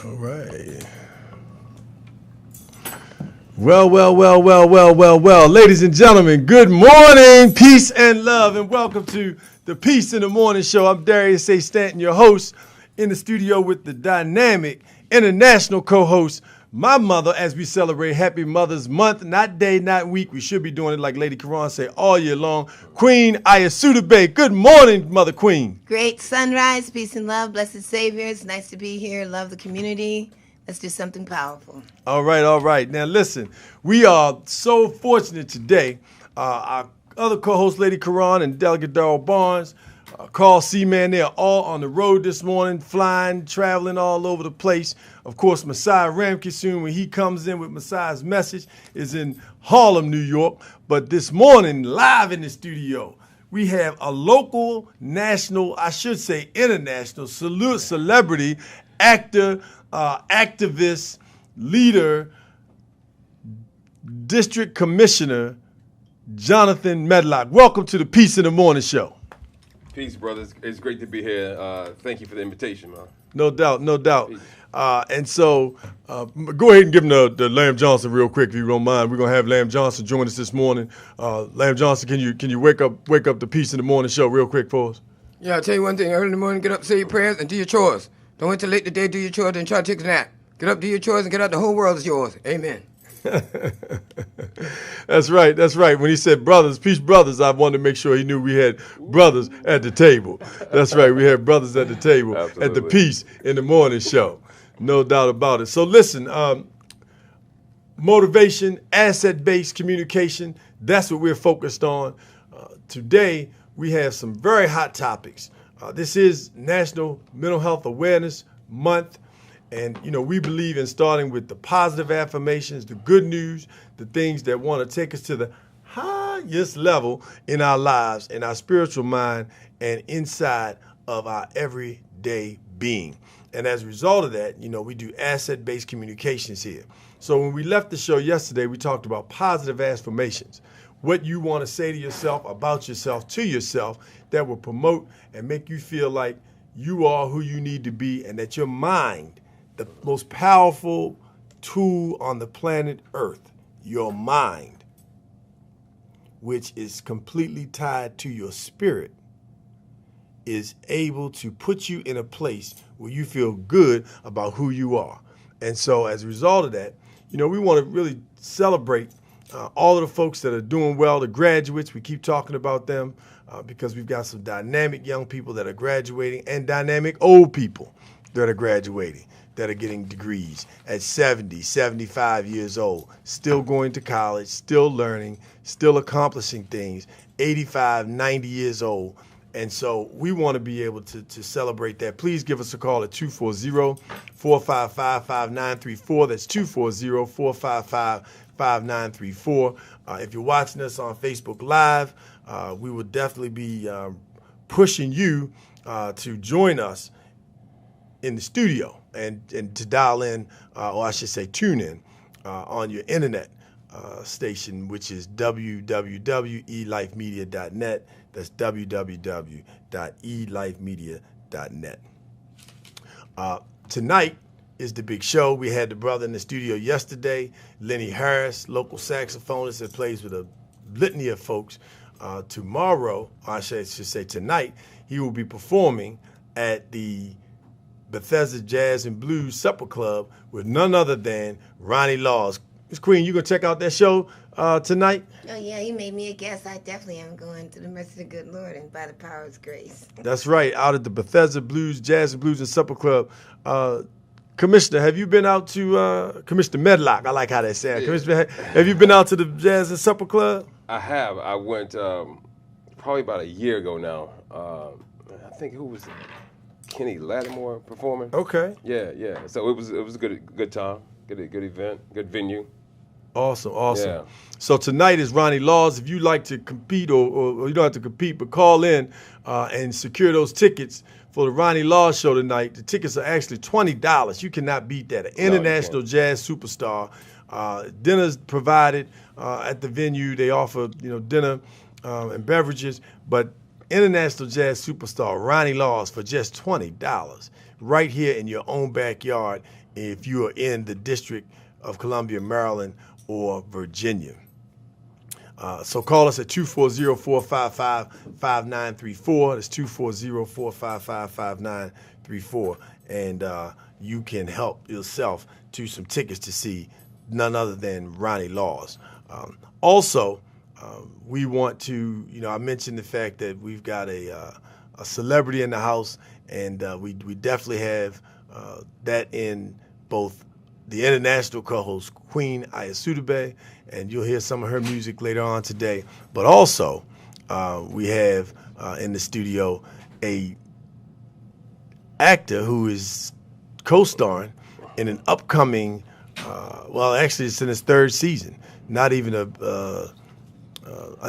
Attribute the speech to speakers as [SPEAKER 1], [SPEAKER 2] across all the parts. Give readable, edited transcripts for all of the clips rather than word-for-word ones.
[SPEAKER 1] All right. Well. Ladies and gentlemen, good morning, peace and love, and welcome to the Peace in the Morning Show. I'm Darius A. Stanton, your host, in the studio with the dynamic international co-host, my mother, as we celebrate Happy Mother's Month, not day, not week. We should be doing it like Lady Quran say all year long. Queen Ayasuda Bay. Good morning, Mother Queen.
[SPEAKER 2] Great sunrise, peace and love, blessed Savior. It's nice to be here. Love the community. Let's do something powerful.
[SPEAKER 1] All right. Now, listen, we are so fortunate today. Our other co-host, Lady Quran, and Delegate Darrell Barnes, Carl Seaman, they are all on the road this morning, flying, traveling all over the place. Of course, Messiah Ramkissoon, when he comes in with Messiah's message, is in Harlem, New York. But this morning, live in the studio, we have a local, national, I should say international, celebrity, actor, activist, leader, district commissioner, Jonathan Medlock. Welcome to the Peace in the Morning Show.
[SPEAKER 3] Peace, brothers. It's great to be here. Thank you for the invitation, man.
[SPEAKER 1] No doubt. And so go ahead and give him the Lamb Johnson real quick, if you don't mind. We're going to have Lamb Johnson join us this morning. Lamb Johnson, can you wake up the Peace in the Morning Show real quick for us?
[SPEAKER 4] Yeah, I'll tell you one thing. Early in the morning, get up, say your prayers, and do your chores. Don't wait till late today, do your chores, and try to take a nap. Get up, do your chores, and get out. The whole world is yours. Amen.
[SPEAKER 1] That's right. When he said brothers, peace brothers, I wanted to make sure he knew we had brothers at the table. That's right. We had brothers at the table at the Peace in the Morning Show. No doubt about it. So listen, motivation, asset-based communication, that's what we're focused on. Today, we have some very hot topics. This is National Mental Health Awareness Month. And, we believe in starting with the positive affirmations, the good news, the things that want to take us to the highest level in our lives, in our spiritual mind, and inside of our everyday being. And as a result of that, we do asset-based communications here. So when we left the show yesterday, we talked about positive affirmations, what you want to say to yourself, about yourself, to yourself, that will promote and make you feel like you are who you need to be, and that your mind, the most powerful tool on the planet Earth, your mind, which is completely tied to your spirit, is able to put you in a place where you feel good about who you are. And so as a result of that, we want to really celebrate all of the folks that are doing well, the graduates. We keep talking about them because we've got some dynamic young people that are graduating and dynamic old people that are graduating, that are getting degrees at 70, 75 years old, still going to college, still learning, still accomplishing things, 85, 90 years old. And so we want to be able to celebrate that. Please give us a call at 240-455-5934. That's 240-455-5934. If you're watching us on Facebook Live, we will definitely be pushing you to join us in the studio and to dial in, or I should say tune in, on your internet station, which is www.elifemedia.net. That's www.elifemedia.net. Tonight is the big show. We had the brother in the studio yesterday, Lenny Harris, local saxophonist that plays with a litany of folks. Tomorrow, or I should say tonight, he will be performing at the Bethesda Jazz and Blues Supper Club with none other than Ronnie Laws. Miss Queen, you gonna check out that show tonight?
[SPEAKER 2] Oh yeah, you made me a guest. I definitely am going, to the mercy of the good Lord and by the power of His grace.
[SPEAKER 1] That's right, out at the Bethesda Blues, Jazz and Blues and Supper Club. Commissioner, have you been out to Commissioner Medlock? I like how that sounds. Yeah. Commissioner, have you been out to the Jazz and Supper Club?
[SPEAKER 3] I have. I went probably about a year ago now. I think who was Kenny Lattimore performing.
[SPEAKER 1] Okay.
[SPEAKER 3] Yeah. So it was a good time, good event, good venue.
[SPEAKER 1] Awesome.
[SPEAKER 3] Yeah.
[SPEAKER 1] So tonight is Ronnie Laws. If you like to compete, or you don't have to compete, but call in and secure those tickets for the Ronnie Laws show tonight. The tickets are actually $20. You cannot beat that. An international jazz superstar. Dinner's provided at the venue. They offer dinner and beverages, but international jazz superstar Ronnie Laws for just $20 right here in your own backyard if you are in the District of Columbia, Maryland, or Virginia. So call us at 240-455-5934. That's 240-455-5934. And you can help yourself to some tickets to see none other than Ronnie Laws. Also, we want to, I mentioned the fact that we've got a celebrity in the house, and we definitely have that in both the international co-host, Queen Ayasudebe, and you'll hear some of her music later on today. But also, we have in the studio a actor who is co-starring in an upcoming, actually it's in its third season, not even a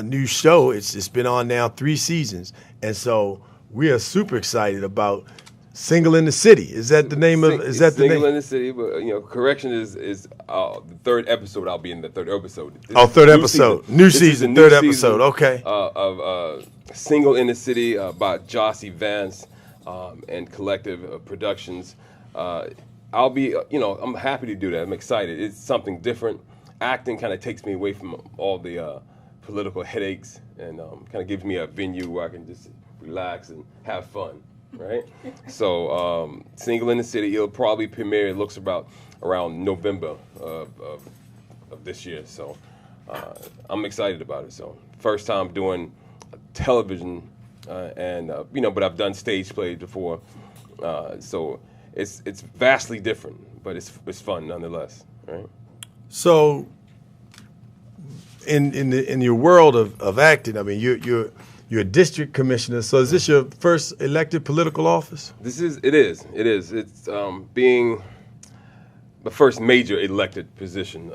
[SPEAKER 1] new show. It's been on now 3 seasons, and so we are super excited about Single in the City. Is that the name of? Is that the name?
[SPEAKER 3] Single in the City, but correction is the third episode. I'll be in the third episode.
[SPEAKER 1] Third episode, new season, third episode. Okay.
[SPEAKER 3] Of Single in the City by Jossie Vance and Collective Productions. I'll be, I'm happy to do that. I'm excited. It's something different. Acting kind of takes me away from all the political headaches and kind of gives me a venue where I can just relax and have fun. Right, so Single in the City, it'll probably premiere. It looks around November of this year. So I'm excited about it. So first time doing television, but I've done stage plays before. So it's vastly different, but it's fun nonetheless. Right.
[SPEAKER 1] So in your world of acting, I mean, you're a district commissioner. So is this your first elected political office?
[SPEAKER 3] It is. It's being the first major elected position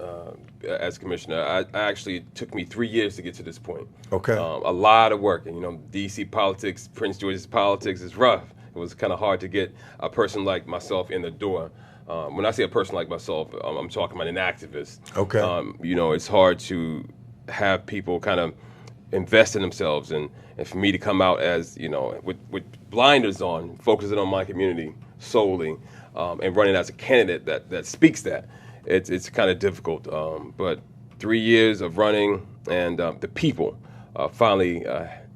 [SPEAKER 3] as commissioner. I actually took me 3 years to get to this point.
[SPEAKER 1] Okay.
[SPEAKER 3] A lot of work, and D.C. politics, Prince George's politics is rough. It was kind of hard to get a person like myself in the door. When I say a person like myself, I'm talking about an activist.
[SPEAKER 1] Okay.
[SPEAKER 3] It's hard to have people kind of invest in themselves, and for me to come out as, with blinders on, focusing on my community solely, and running as a candidate that speaks that, it's kind of difficult. But 3 years of running, and the people finally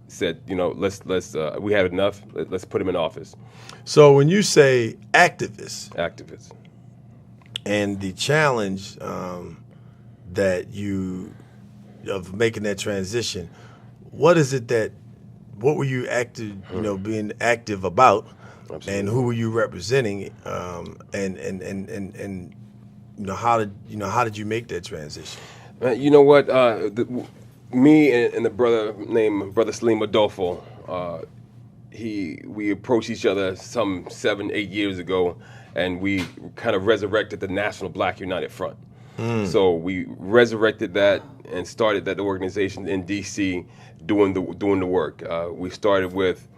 [SPEAKER 3] said, let's we had enough. Let's put him in office.
[SPEAKER 1] So when you say activists, and the challenge that of making that transition, what were you being active about? Absolutely. And who were you representing? And how did you make that transition?
[SPEAKER 3] You know what? Me and the brother named Brother Salim Adolfo, we approached each other some 7-8 years ago, and we kind of resurrected the National Black United Front. So we resurrected that and started that organization in D.C. doing the work. We started with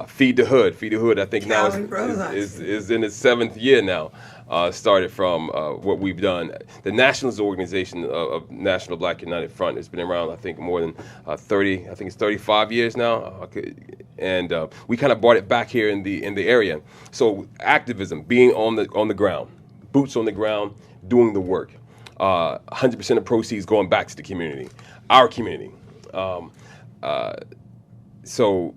[SPEAKER 3] Feed the Hood. Feed the Hood, I think now is in its 7th year now. Started from what we've done. The nationalist organization of National Black United Front has been around, I think, more than 30. I think it's 35 years now. And we kind of brought it back here in the area. So activism, being on the ground, boots on the ground, doing the work. 100% of proceeds going back to the community, our community. So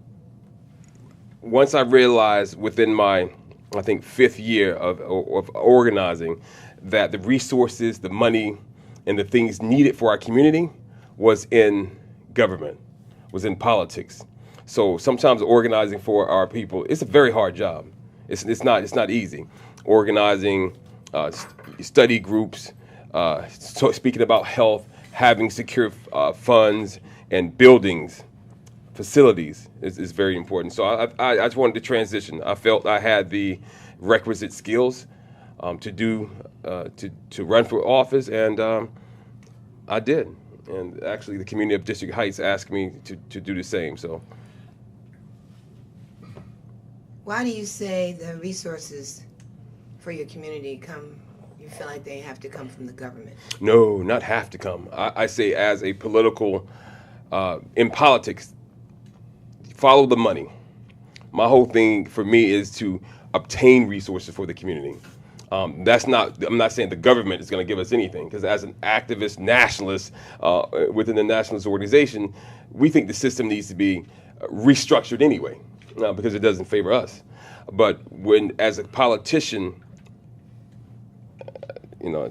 [SPEAKER 3] once I realized within my, I think, 5th year of organizing that the resources, the money, and the things needed for our community was in government, was in politics. So sometimes organizing for our people, it's a very hard job. It's not easy. Organizing study groups, speaking about health, having secure funds and buildings, facilities is very important. So I just wanted to transition. I felt I had the requisite skills to run for office, and I did. And actually, the community of District Heights asked me to do the same. So,
[SPEAKER 2] why do you say the resources for your community you feel like they have to come from the government?
[SPEAKER 3] No, not have to come. I say as a political, in politics, follow the money. My whole thing for me is to obtain resources for the community. I'm not saying the government is going to give us anything, because as an activist nationalist within the nationalist organization, we think the system needs to be restructured anyway, because it doesn't favor us. But as a politician,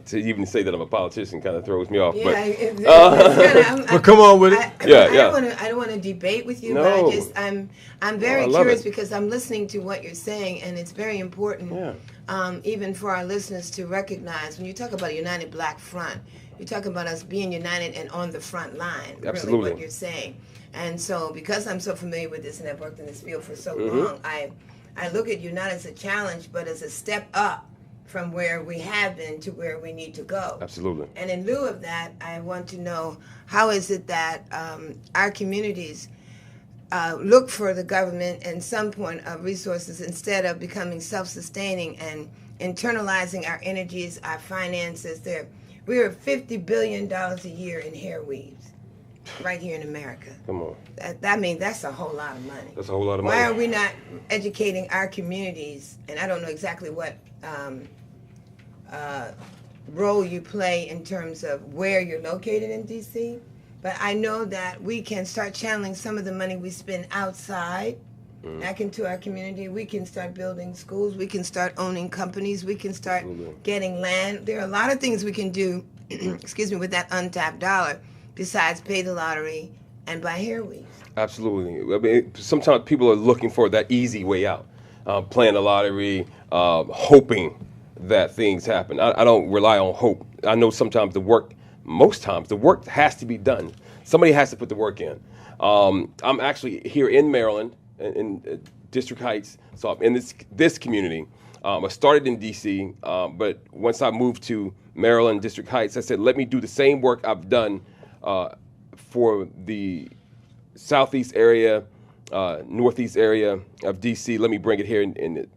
[SPEAKER 3] to even say that I'm a politician kind of throws me off.
[SPEAKER 1] But come on with it.
[SPEAKER 2] I don't want to debate with you,
[SPEAKER 3] No.
[SPEAKER 2] but I'm very
[SPEAKER 3] love
[SPEAKER 2] curious
[SPEAKER 3] it.
[SPEAKER 2] because I'm listening to what you're saying, and it's very important, even for our listeners to recognize when you talk about a united Black front, you're talking about us being united and on the front line.
[SPEAKER 3] Absolutely.
[SPEAKER 2] Really, what you're saying. And so, because I'm so familiar with this and I've worked in this field for so long, I look at you not as a challenge, but as a step up from where we have been to where we need to go.
[SPEAKER 3] Absolutely.
[SPEAKER 2] And in lieu of that, I want to know, how is it that our communities look for the government and some point of resources instead of becoming self-sustaining and internalizing our energies, our finances? We're $50 billion a year in hair weaves right here in America.
[SPEAKER 3] Come on.
[SPEAKER 2] That's a whole lot of money.
[SPEAKER 3] That's a whole lot of money.
[SPEAKER 2] Why are we not educating our communities? And I don't know exactly what role you play in terms of where you're located in D.C., but I know that we can start channeling some of the money we spend outside back into our community. We can start building schools. We can start owning companies. We can start getting land. There are a lot of things we can do, excuse me, with that untapped dollar besides pay the lottery and buy hair weaves.
[SPEAKER 3] Absolutely. I mean, sometimes people are looking for that easy way out, playing the lottery, hoping that things happen. I don't rely on hope. I know sometimes most times the work has to be done. Somebody has to put the work in. I'm actually here in Maryland, in District Heights, so I'm in this community. I started in D.C., but once I moved to Maryland, District Heights, I said, let me do the same work I've done for the southeast area, northeast area of D.C. Let me bring it here in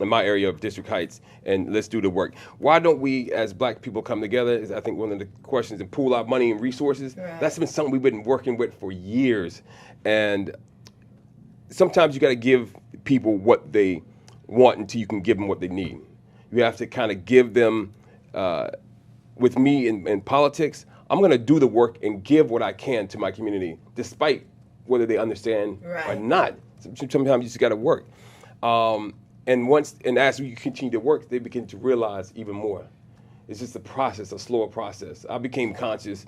[SPEAKER 3] my area of District Heights, and let's do the work. Why don't we, as Black people, come together is, I think, one of the questions, and pool our money and resources.
[SPEAKER 2] Right.
[SPEAKER 3] That's been something we've been working with for years. And sometimes you got to give people what they want until you can give them what they need. You have to kind of give them, with me in politics, I'm going to do the work and give what I can to my community, despite whether they understand or not. Sometimes you just got to work. And as we continue to work, they begin to realize even more. It's just a slower process. I became conscious,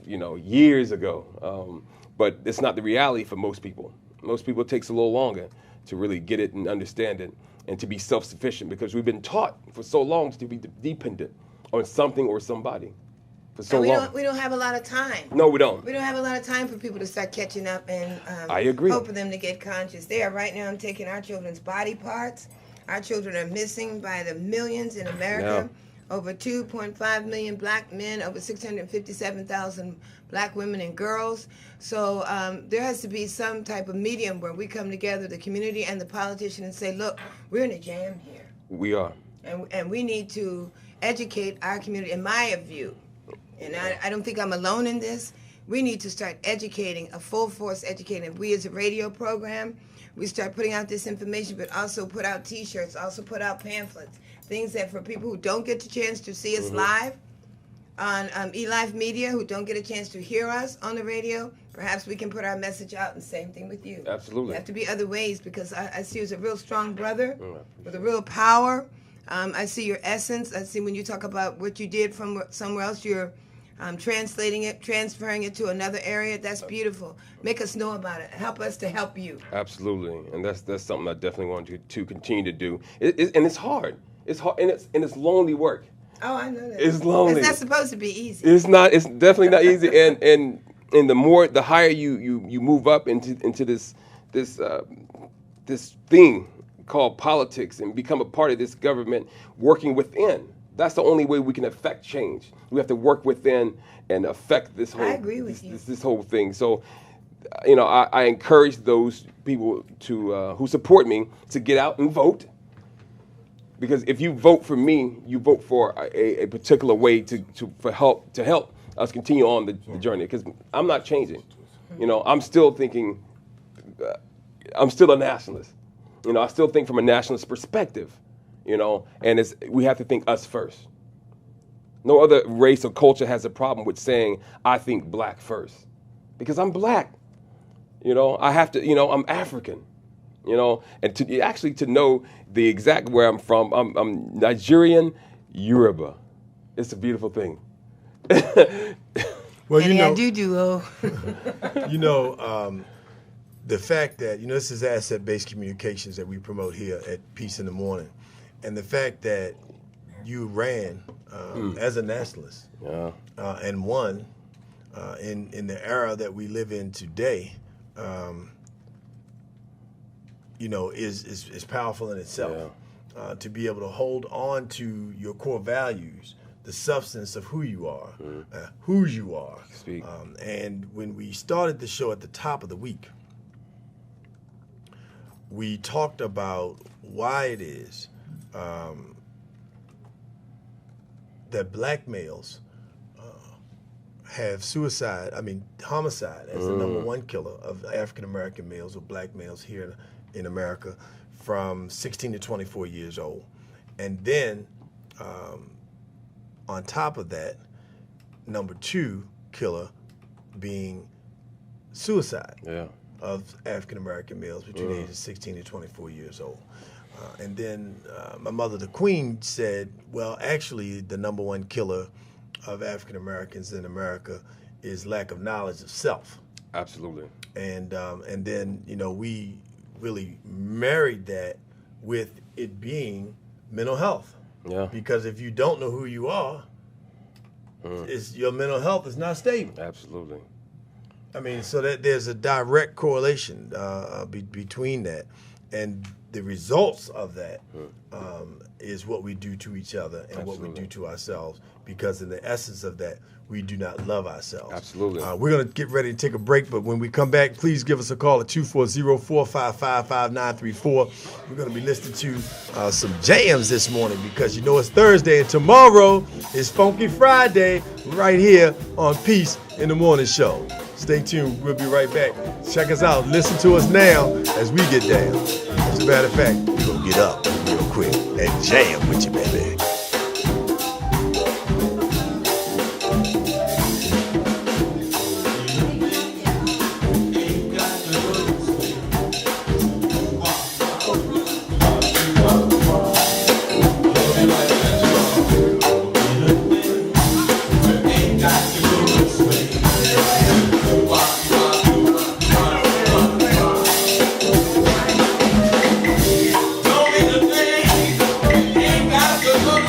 [SPEAKER 3] years ago, but it's not the reality for most people. Most people, it takes a little longer to really get it and understand it and to be self-sufficient, because we've been taught for so long to be dependent on something or somebody for so long.
[SPEAKER 2] We don't have a lot of time.
[SPEAKER 3] No, we don't.
[SPEAKER 2] We don't have a lot of time for people to start catching up and
[SPEAKER 3] I agree.
[SPEAKER 2] hope for them to get conscious. They are right now taking our children's body parts. Our children are missing by the millions in America. Over 2.5 million Black men, over 657,000 Black women and girls. So there has to be some type of medium where we come together, the community and the politician, and say, look, we're in a jam here.
[SPEAKER 3] We are.
[SPEAKER 2] And we need to educate our community, in my view. And I don't think I'm alone in this. We need to start educating, a full force educating. We as a radio program, we start putting out this information, but also put out T-shirts, also put out pamphlets, things that for people who don't get the chance to see us live on eLife Media, who don't get a chance to hear us on the radio, perhaps we can put our message out, and same thing with you.
[SPEAKER 3] Absolutely.
[SPEAKER 2] There have to be other ways, because I see you as a real strong brother with a real power. I see your essence. I see when you talk about what you did from somewhere else, you're translating it, transferring it to another area. That's beautiful. Make us know about it. Help us to help you.
[SPEAKER 3] Absolutely, and that's something I definitely want to continue to do. And it's hard. It's hard, and it's lonely work.
[SPEAKER 2] Oh, I know that.
[SPEAKER 3] It's lonely.
[SPEAKER 2] It's not supposed to be easy.
[SPEAKER 3] It's not. It's definitely not easy. And the higher you move up into this thing called politics and become a part of this government, working within. That's the only way we can affect change. We have to work within and affect this whole.
[SPEAKER 2] I agree with you.
[SPEAKER 3] This whole thing. So, I encourage those people who support me to get out and vote. Because if you vote for me, you vote for a particular way to help us continue on the journey. Because I'm not changing. I'm still thinking I'm still a nationalist. You know, I still think from a nationalist perspective. You know, and we have to think us first. No other race or culture has a problem with saying I think black first, because I'm black. You know, I have to. You know, I'm African. You know, and to know the exact where I'm from, I'm Nigerian Yoruba. It's a beautiful thing.
[SPEAKER 1] Well, you know, you know, the fact that, you know, this is asset-based communications that we promote here at Peace in the Morning, and the fact that you ran as a nationalist and won in the era that we live in today, you know, is powerful in itself. To be able to hold on to your core values, the substance of who you are, whose you are. And when we started the show at the top of the week, we talked about why it is that black males have homicide as the number one killer of African American males or black males here in America from 16 to 24 years old. And then on top of that, number two killer being suicide of African American males between the ages of 16 to 24 years old. And then my mother, the Queen, said, well, actually, the number one killer of African Americans in America is lack of knowledge of self.
[SPEAKER 3] Absolutely.
[SPEAKER 1] And then, you know, we really married that with it being mental health.
[SPEAKER 3] Yeah.
[SPEAKER 1] Because if you don't know who you are, your mental health is not stable.
[SPEAKER 3] Absolutely.
[SPEAKER 1] I mean, so that there's a direct correlation between that, and the results of that is what we do to each other and what we do to ourselves. Because in the essence of that, we do not love ourselves.
[SPEAKER 3] Absolutely.
[SPEAKER 1] We're going to get ready to take a break, but when we come back, please give us a call at 240-455-5934. We're going to be listening to some jams this morning because you know it's Thursday, and tomorrow is Funky Friday right here on Peace in the Morning Show. Stay tuned. We'll be right back. Check us out. Listen to us now as we get down. As a matter of fact, we're going to get up real quick and jam with you, baby.
[SPEAKER 5] Ain't got to look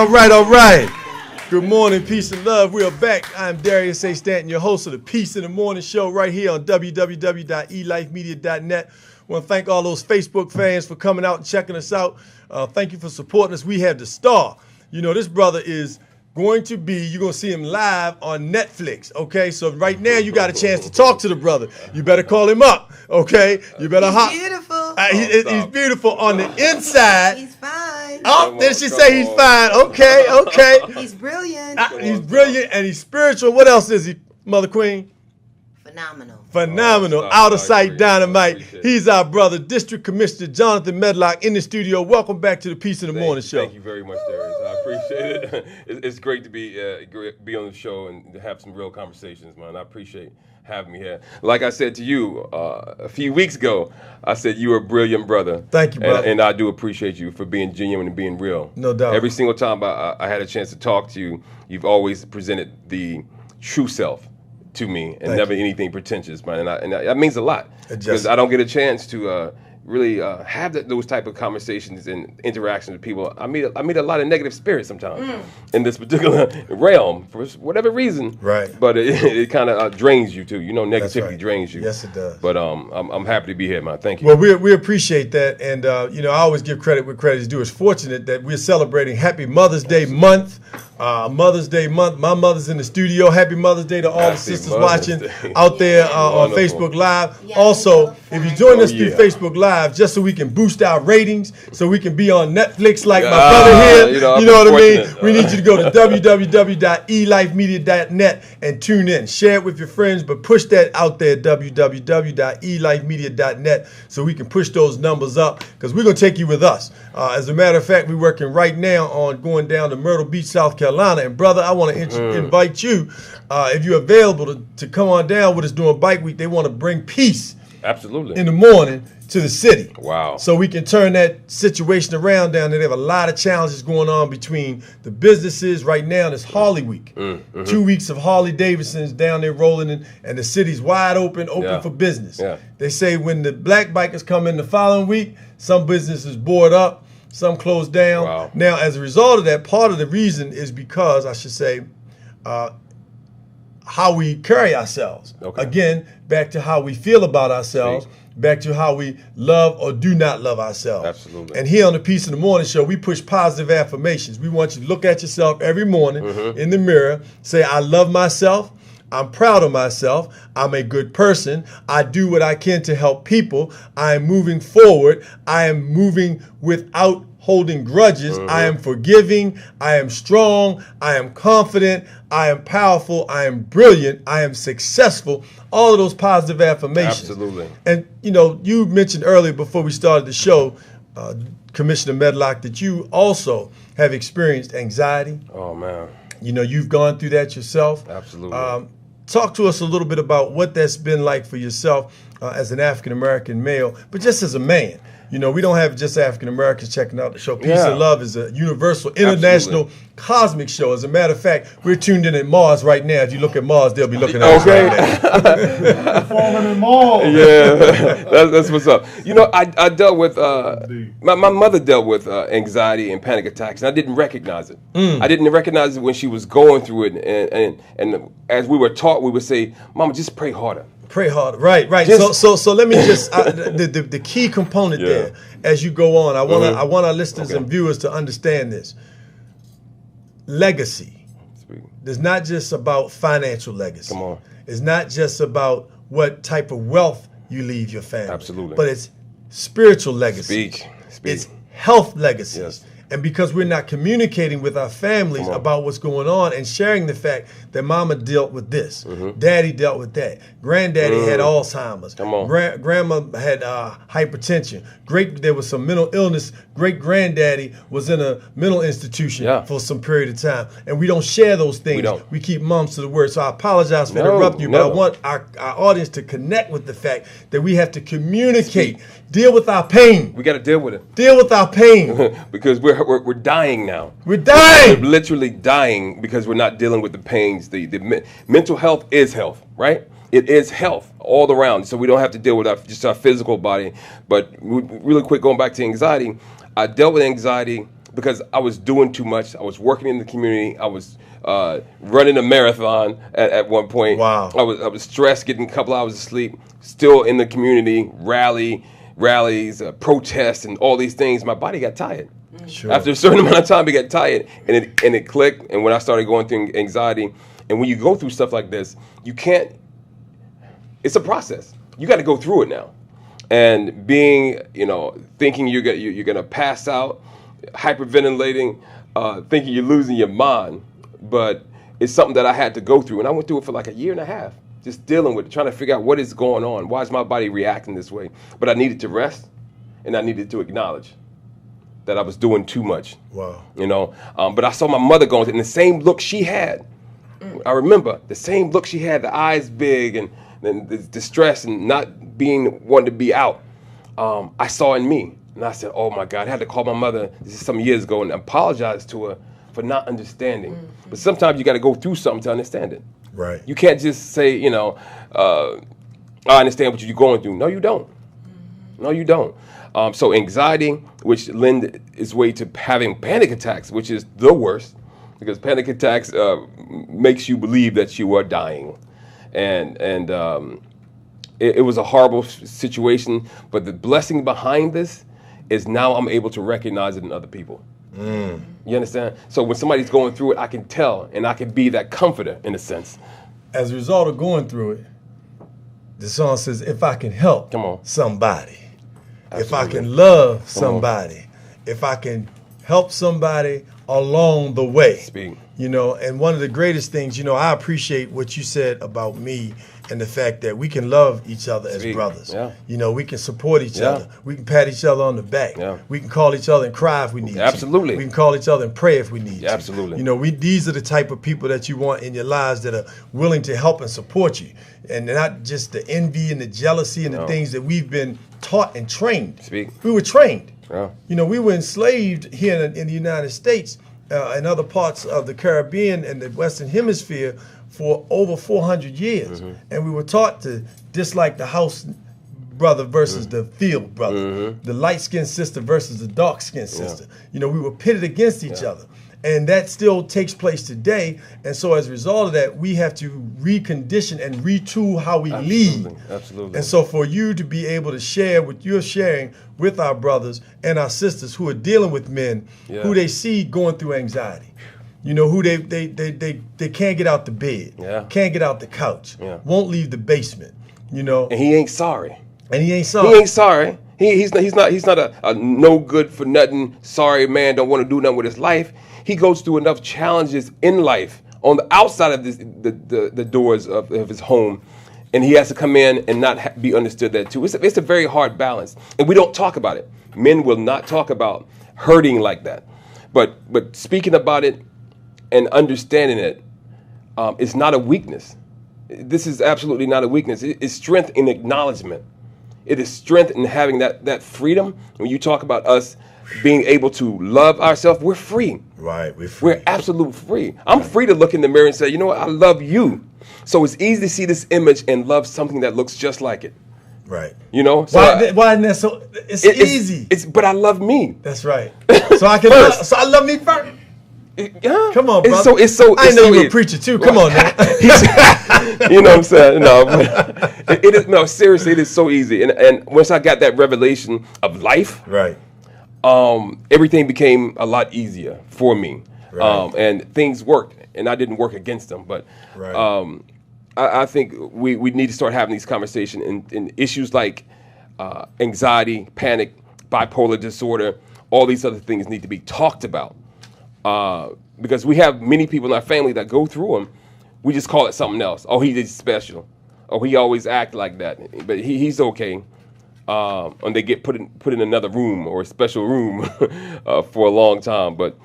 [SPEAKER 1] right. Good morning, peace and love. We are back. I'm Darius A. Stanton, your host of the Peace in the Morning show right here on www.elifemedia.net. I want to thank all those Facebook fans for coming out and checking us out. Thank you for supporting us. We have the star. You know, this brother is going to be, you're going to see him live on Netflix, okay? So right now you got a chance to talk to the brother. You better call him up, okay? You better
[SPEAKER 2] He's beautiful.
[SPEAKER 1] He's beautiful on the inside.
[SPEAKER 2] He's fine.
[SPEAKER 1] Oh, did she say he's fine? Okay.
[SPEAKER 2] He's brilliant.
[SPEAKER 1] He's brilliant and he's spiritual. What else is he, Mother Queen? Phenomenal. Out of sight dynamite. He's our brother, District Commissioner Jonathan Medlock in the studio. Welcome back to the Peace in the Morning show.
[SPEAKER 3] Thank you very much, Darius. I appreciate it. It's great to be on the show and to have some real conversations, man. I appreciate having me here. Like I said to you a few weeks ago, I said you were a brilliant brother.
[SPEAKER 1] Thank you, brother.
[SPEAKER 3] And I do appreciate you for being genuine and being real.
[SPEAKER 1] No doubt.
[SPEAKER 3] Every single time I had a chance to talk to you, you've always presented the true self to me, and never anything pretentious, man. And that means a lot because I don't get a chance to really have those type of conversations and interactions with people. I meet a lot of negative spirits sometimes in this particular realm for whatever reason.
[SPEAKER 1] Right.
[SPEAKER 3] But it kind of drains you too. You know, negativity drains you.
[SPEAKER 1] Yes, it does.
[SPEAKER 3] But I'm happy to be here, man. Thank you.
[SPEAKER 1] Well, we appreciate that, and you know, I always give credit where credit is due. It's fortunate that we're celebrating Happy Mother's Day month. Mother's Day month. My mother's in the studio. Happy Mother's Day to all the sisters watching out there on Facebook Live.
[SPEAKER 2] Yeah,
[SPEAKER 1] also, if you join us through Facebook Live, just so we can boost our ratings, so we can be on Netflix like my brother here. You know what I mean? We need you to go to www.elifemedia.net and tune in. Share it with your friends, but push that out there, www.elifemedia.net, so we can push those numbers up, because we're going to take you with us. As a matter of fact, we're working right now on going down to Myrtle Beach, South Carolina. And brother, I want to invite you, if you're available, to come on down with us during Bike Week. They want to bring peace
[SPEAKER 3] Absolutely.
[SPEAKER 1] in the morning to the city.
[SPEAKER 3] Wow.
[SPEAKER 1] So we can turn that situation around down there. They have a lot of challenges going on between the businesses. Right now, it's Harley Week. 2 weeks of Harley Davidsons down there rolling, and the city's wide open for business.
[SPEAKER 3] Yeah.
[SPEAKER 1] They say when the black bikers come in the following week, some businesses board up, some close down.
[SPEAKER 3] Wow.
[SPEAKER 1] Now, as a result of that, part of the reason is because, I should say, how we carry ourselves.
[SPEAKER 3] Okay.
[SPEAKER 1] Again, back to how we feel about ourselves, back to how we love or do not love ourselves.
[SPEAKER 3] Absolutely.
[SPEAKER 1] And here on the Peace in the Morning show, we push positive affirmations. We want you to look at yourself every morning in the mirror, say, I love myself, I'm proud of myself, I'm a good person, I do what I can to help people, I am moving forward, I am moving without holding grudges, I am forgiving, I am strong, I am confident, I am powerful, I am brilliant, I am successful. All of those positive affirmations.
[SPEAKER 3] Absolutely.
[SPEAKER 1] And you know, you mentioned earlier before we started the show, Commissioner Medlock, that you also have experienced anxiety.
[SPEAKER 3] Oh man.
[SPEAKER 1] You know, you've gone through that yourself.
[SPEAKER 3] Absolutely.
[SPEAKER 1] Talk to us a little bit about what that's been like for yourself as an African-American male, but just as a man. You know, we don't have just African-Americans checking out the show. Peace and Love is a universal, international, cosmic show. As a matter of fact, we're tuned in at Mars right now. If you look at Mars, they'll be looking at us right now.
[SPEAKER 5] Performing in Mars.
[SPEAKER 3] Yeah, that's what's up. You know, I dealt with, my mother dealt with anxiety and panic attacks, and I didn't recognize it. I didn't recognize it when she was going through it. And as we were taught, we would say, Mama, just pray harder.
[SPEAKER 1] Pray harder, right. So let me just the key component there as you go on. I want our listeners and viewers to understand this. Legacy. It's not just about financial legacy.
[SPEAKER 3] Come on.
[SPEAKER 1] It's not just about what type of wealth you leave your family.
[SPEAKER 3] Absolutely.
[SPEAKER 1] But it's spiritual legacy.
[SPEAKER 3] Speak.
[SPEAKER 1] It's health legacies.
[SPEAKER 3] Yes.
[SPEAKER 1] And because we're not communicating with our families about what's going on and sharing the fact that mama dealt with this, daddy dealt with that, granddaddy had Alzheimer's, grandma had hypertension, there was some mental illness, great granddaddy was in a mental institution for some period of time, and we don't share those things. We keep mums to the word. So I apologize for interrupting you, but I want our audience to connect with the fact that we have to communicate, deal with our pain.
[SPEAKER 3] We got to deal with it.
[SPEAKER 1] Deal with our pain.
[SPEAKER 3] Because we're dying now.
[SPEAKER 1] We're dying.
[SPEAKER 3] We're literally dying because we're not dealing with the pains. The mental health is health, right? It is health all around. So we don't have to deal with just our physical body. But really quick, going back to anxiety, I dealt with anxiety because I was doing too much. I was working in the community. I was running a marathon at one point.
[SPEAKER 1] Wow.
[SPEAKER 3] I was stressed, getting a couple hours of sleep, still in the community, rallies, protests, and all these things. My body got tired.
[SPEAKER 1] Sure.
[SPEAKER 3] After a certain amount of time, it got tired, and it clicked. And when I started going through anxiety, and when you go through stuff like this, you can't. It's a process. You got to go through it now. And being, thinking you're gonna pass out, hyperventilating, thinking you're losing your mind, but it's something that I had to go through, and I went through it for like a year and a half, just dealing with it, trying to figure out what is going on, why is my body reacting this way. But I needed to rest, and I needed to acknowledge that I was doing too much.
[SPEAKER 1] Wow.
[SPEAKER 3] But I saw my mother going through, and the same look she had. I remember the same look she had, the eyes big, and the distress and not wanting to be out. I saw in me, and I said, "Oh my God!" I had to call my mother. This is some years ago, and apologize to her for not understanding. But sometimes you got to go through something to understand it.
[SPEAKER 1] Right.
[SPEAKER 3] You can't just say, I understand what you're going through. No, you don't. No, you don't. So anxiety, which lends its way to having panic attacks, which is the worst, because panic attacks makes you believe that you are dying. And it was a horrible situation, but the blessing behind this is now I'm able to recognize it in other people. You understand? So when somebody's going through it, I can tell, and I can be that comforter in a sense.
[SPEAKER 1] As a result of going through it, the song says, if I can help somebody, if I can love somebody, if I can help somebody along the way.
[SPEAKER 3] Speak.
[SPEAKER 1] And one of the greatest things, I appreciate what you said about me and the fact that we can love each other as brothers.
[SPEAKER 3] Yeah.
[SPEAKER 1] We can support each other. We can pat each other on the back.
[SPEAKER 3] Yeah.
[SPEAKER 1] We can call each other and cry if we need to.
[SPEAKER 3] Absolutely.
[SPEAKER 1] We can call each other and pray if we need to.
[SPEAKER 3] Absolutely.
[SPEAKER 1] These are the type of people that you want in your lives that are willing to help and support you. And not just the envy and the jealousy and the things that we've been taught and trained.
[SPEAKER 3] Speak.
[SPEAKER 1] We were trained.
[SPEAKER 3] Yeah.
[SPEAKER 1] We were enslaved here in the United States and other parts of the Caribbean and the Western Hemisphere for over 400 years. And we were taught to dislike the house brother versus the field brother, the light-skinned sister versus the dark-skinned sister. We were pitted against each other. And that still takes place today. And so as a result of that, we have to recondition and retool how we lead.
[SPEAKER 3] Absolutely.
[SPEAKER 1] And so for you to be able to share what you're sharing with our brothers and our sisters who are dealing with men who they see going through anxiety, who they can't get out the bed, can't get out the couch, won't leave the basement,
[SPEAKER 3] And he ain't sorry.
[SPEAKER 1] He ain't sorry.
[SPEAKER 3] He ain't sorry. He's not a no good for nothing, sorry man, don't want to do nothing with his life. He goes through enough challenges in life on the outside of the doors of his home, and he has to come in and not be understood that too. It's a very hard balance, and we don't talk about it. Men will not talk about hurting like that, but speaking about it and understanding it is not a weakness. This is absolutely not a weakness. It's strength in acknowledgement. It is strength in having that freedom. When you talk about us being able to love ourselves, we're free.
[SPEAKER 1] Right, we're free.
[SPEAKER 3] We're absolutely free. I'm free to look in the mirror and say, you know what, I love you. So it's easy to see this image and love something that looks just like it.
[SPEAKER 1] Right.
[SPEAKER 3] So
[SPEAKER 1] why isn't that so? It's easy.
[SPEAKER 3] But I love me.
[SPEAKER 1] That's right. So I can. So I love me first.
[SPEAKER 3] Yeah.
[SPEAKER 1] Come on, brother.
[SPEAKER 3] I
[SPEAKER 1] know you're a preacher too. Come on, man.
[SPEAKER 3] You know what I'm saying? No, but it is. No, seriously, it is so easy. And once I got that revelation of life,
[SPEAKER 1] right,
[SPEAKER 3] everything became a lot easier for me,
[SPEAKER 1] right.
[SPEAKER 3] And things worked. And I didn't work against them, but
[SPEAKER 1] right.
[SPEAKER 3] I think we need to start having these conversations in issues like anxiety, panic, bipolar disorder. All these other things need to be talked about. Because we have many people in our family that go through them. We just call it something else. Oh, he is special. Oh, he always act like that. But he's okay. And they get put in another room or a special room for a long time. But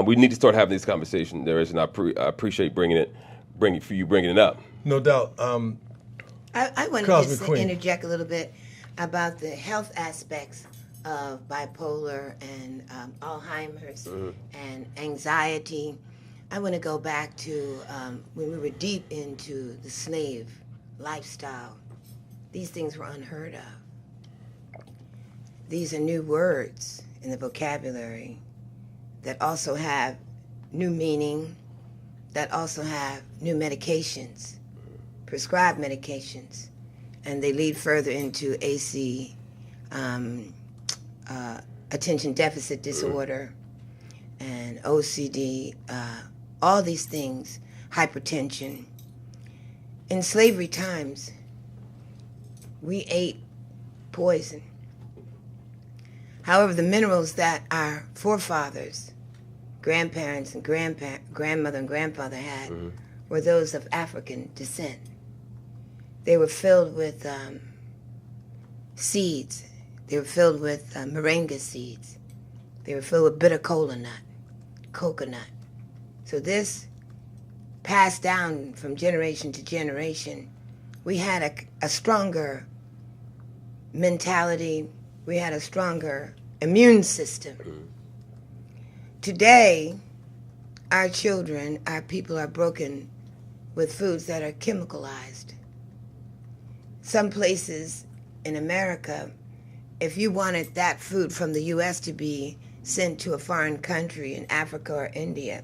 [SPEAKER 3] we need to start having this conversation, Darius, and I appreciate bringing it up.
[SPEAKER 1] No doubt.
[SPEAKER 2] I want to just interject a little bit about the health aspects of bipolar and Alzheimer's and anxiety. I want to go back to when we were deep into the slave lifestyle. These things were unheard of. These are new words in the vocabulary that also have new meaning, that also have new medications, prescribed medications, and they lead further into AC, attention deficit disorder, and OCD, all these things, hypertension. In slavery times, we ate poison. However, the minerals that our forefathers, grandparents and grandmother and grandfather had were those of African descent. They were filled with seeds. They were filled with moringa seeds. They were filled with bitter kola nut, coconut. So this passed down from generation to generation. We had a stronger mentality. We had a stronger immune system. Today, our children, our people are broken with foods that are chemicalized. Some places in America, if you wanted that food from the U.S. to be sent to a foreign country in Africa or India,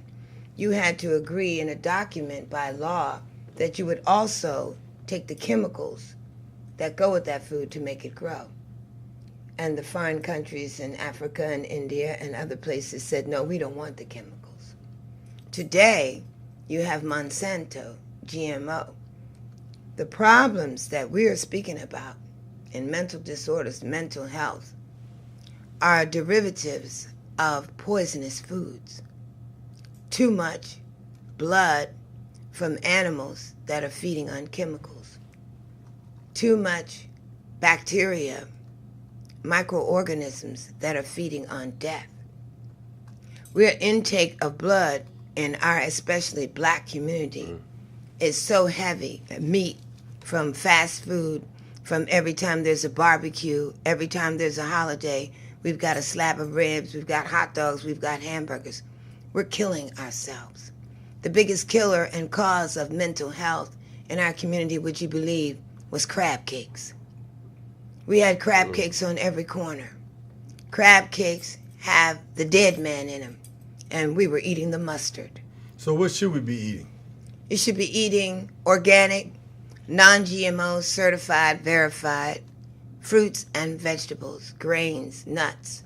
[SPEAKER 2] you had to agree in a document by law that you would also take the chemicals that go with that food to make it grow. And the foreign countries in Africa and India and other places said, no, we don't want the chemicals. Today, you have Monsanto, GMO. The problems that we are speaking about in mental disorders, mental health, are derivatives of poisonous foods. Too much blood from animals that are feeding on chemicals. Too much bacteria, microorganisms that are feeding on death. Our intake of blood in our especially black community is so heavy. Meat from fast food, from every time there's a barbecue, every time there's a holiday, we've got a slab of ribs, we've got hot dogs, we've got hamburgers. We're killing ourselves. The biggest killer and cause of mental health in our community, would you believe, was crab cakes. We had crab cakes on every corner. Crab cakes have the dead man in them, and we were eating the mustard.
[SPEAKER 1] So what should we be eating?
[SPEAKER 2] You should be eating organic, non-GMO, certified, verified fruits and vegetables, grains, nuts.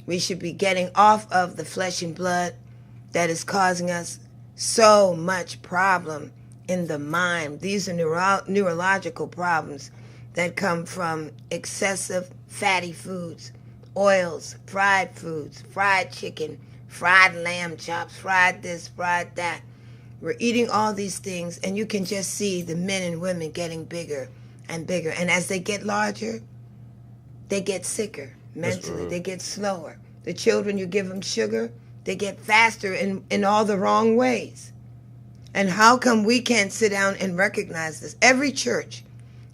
[SPEAKER 2] We should be getting off of the flesh and blood that is causing us so much problem in the mind. These are neurological problems that come from excessive fatty foods, oils, fried foods, fried chicken, fried lamb chops, fried this, fried that. We're eating all these things, and you can just see the men and women getting bigger and bigger. And as they get larger, they get sicker mentally. They get slower. The children, you give them sugar, they get faster in all the wrong ways. And how come we can't sit down and recognize this? Every church,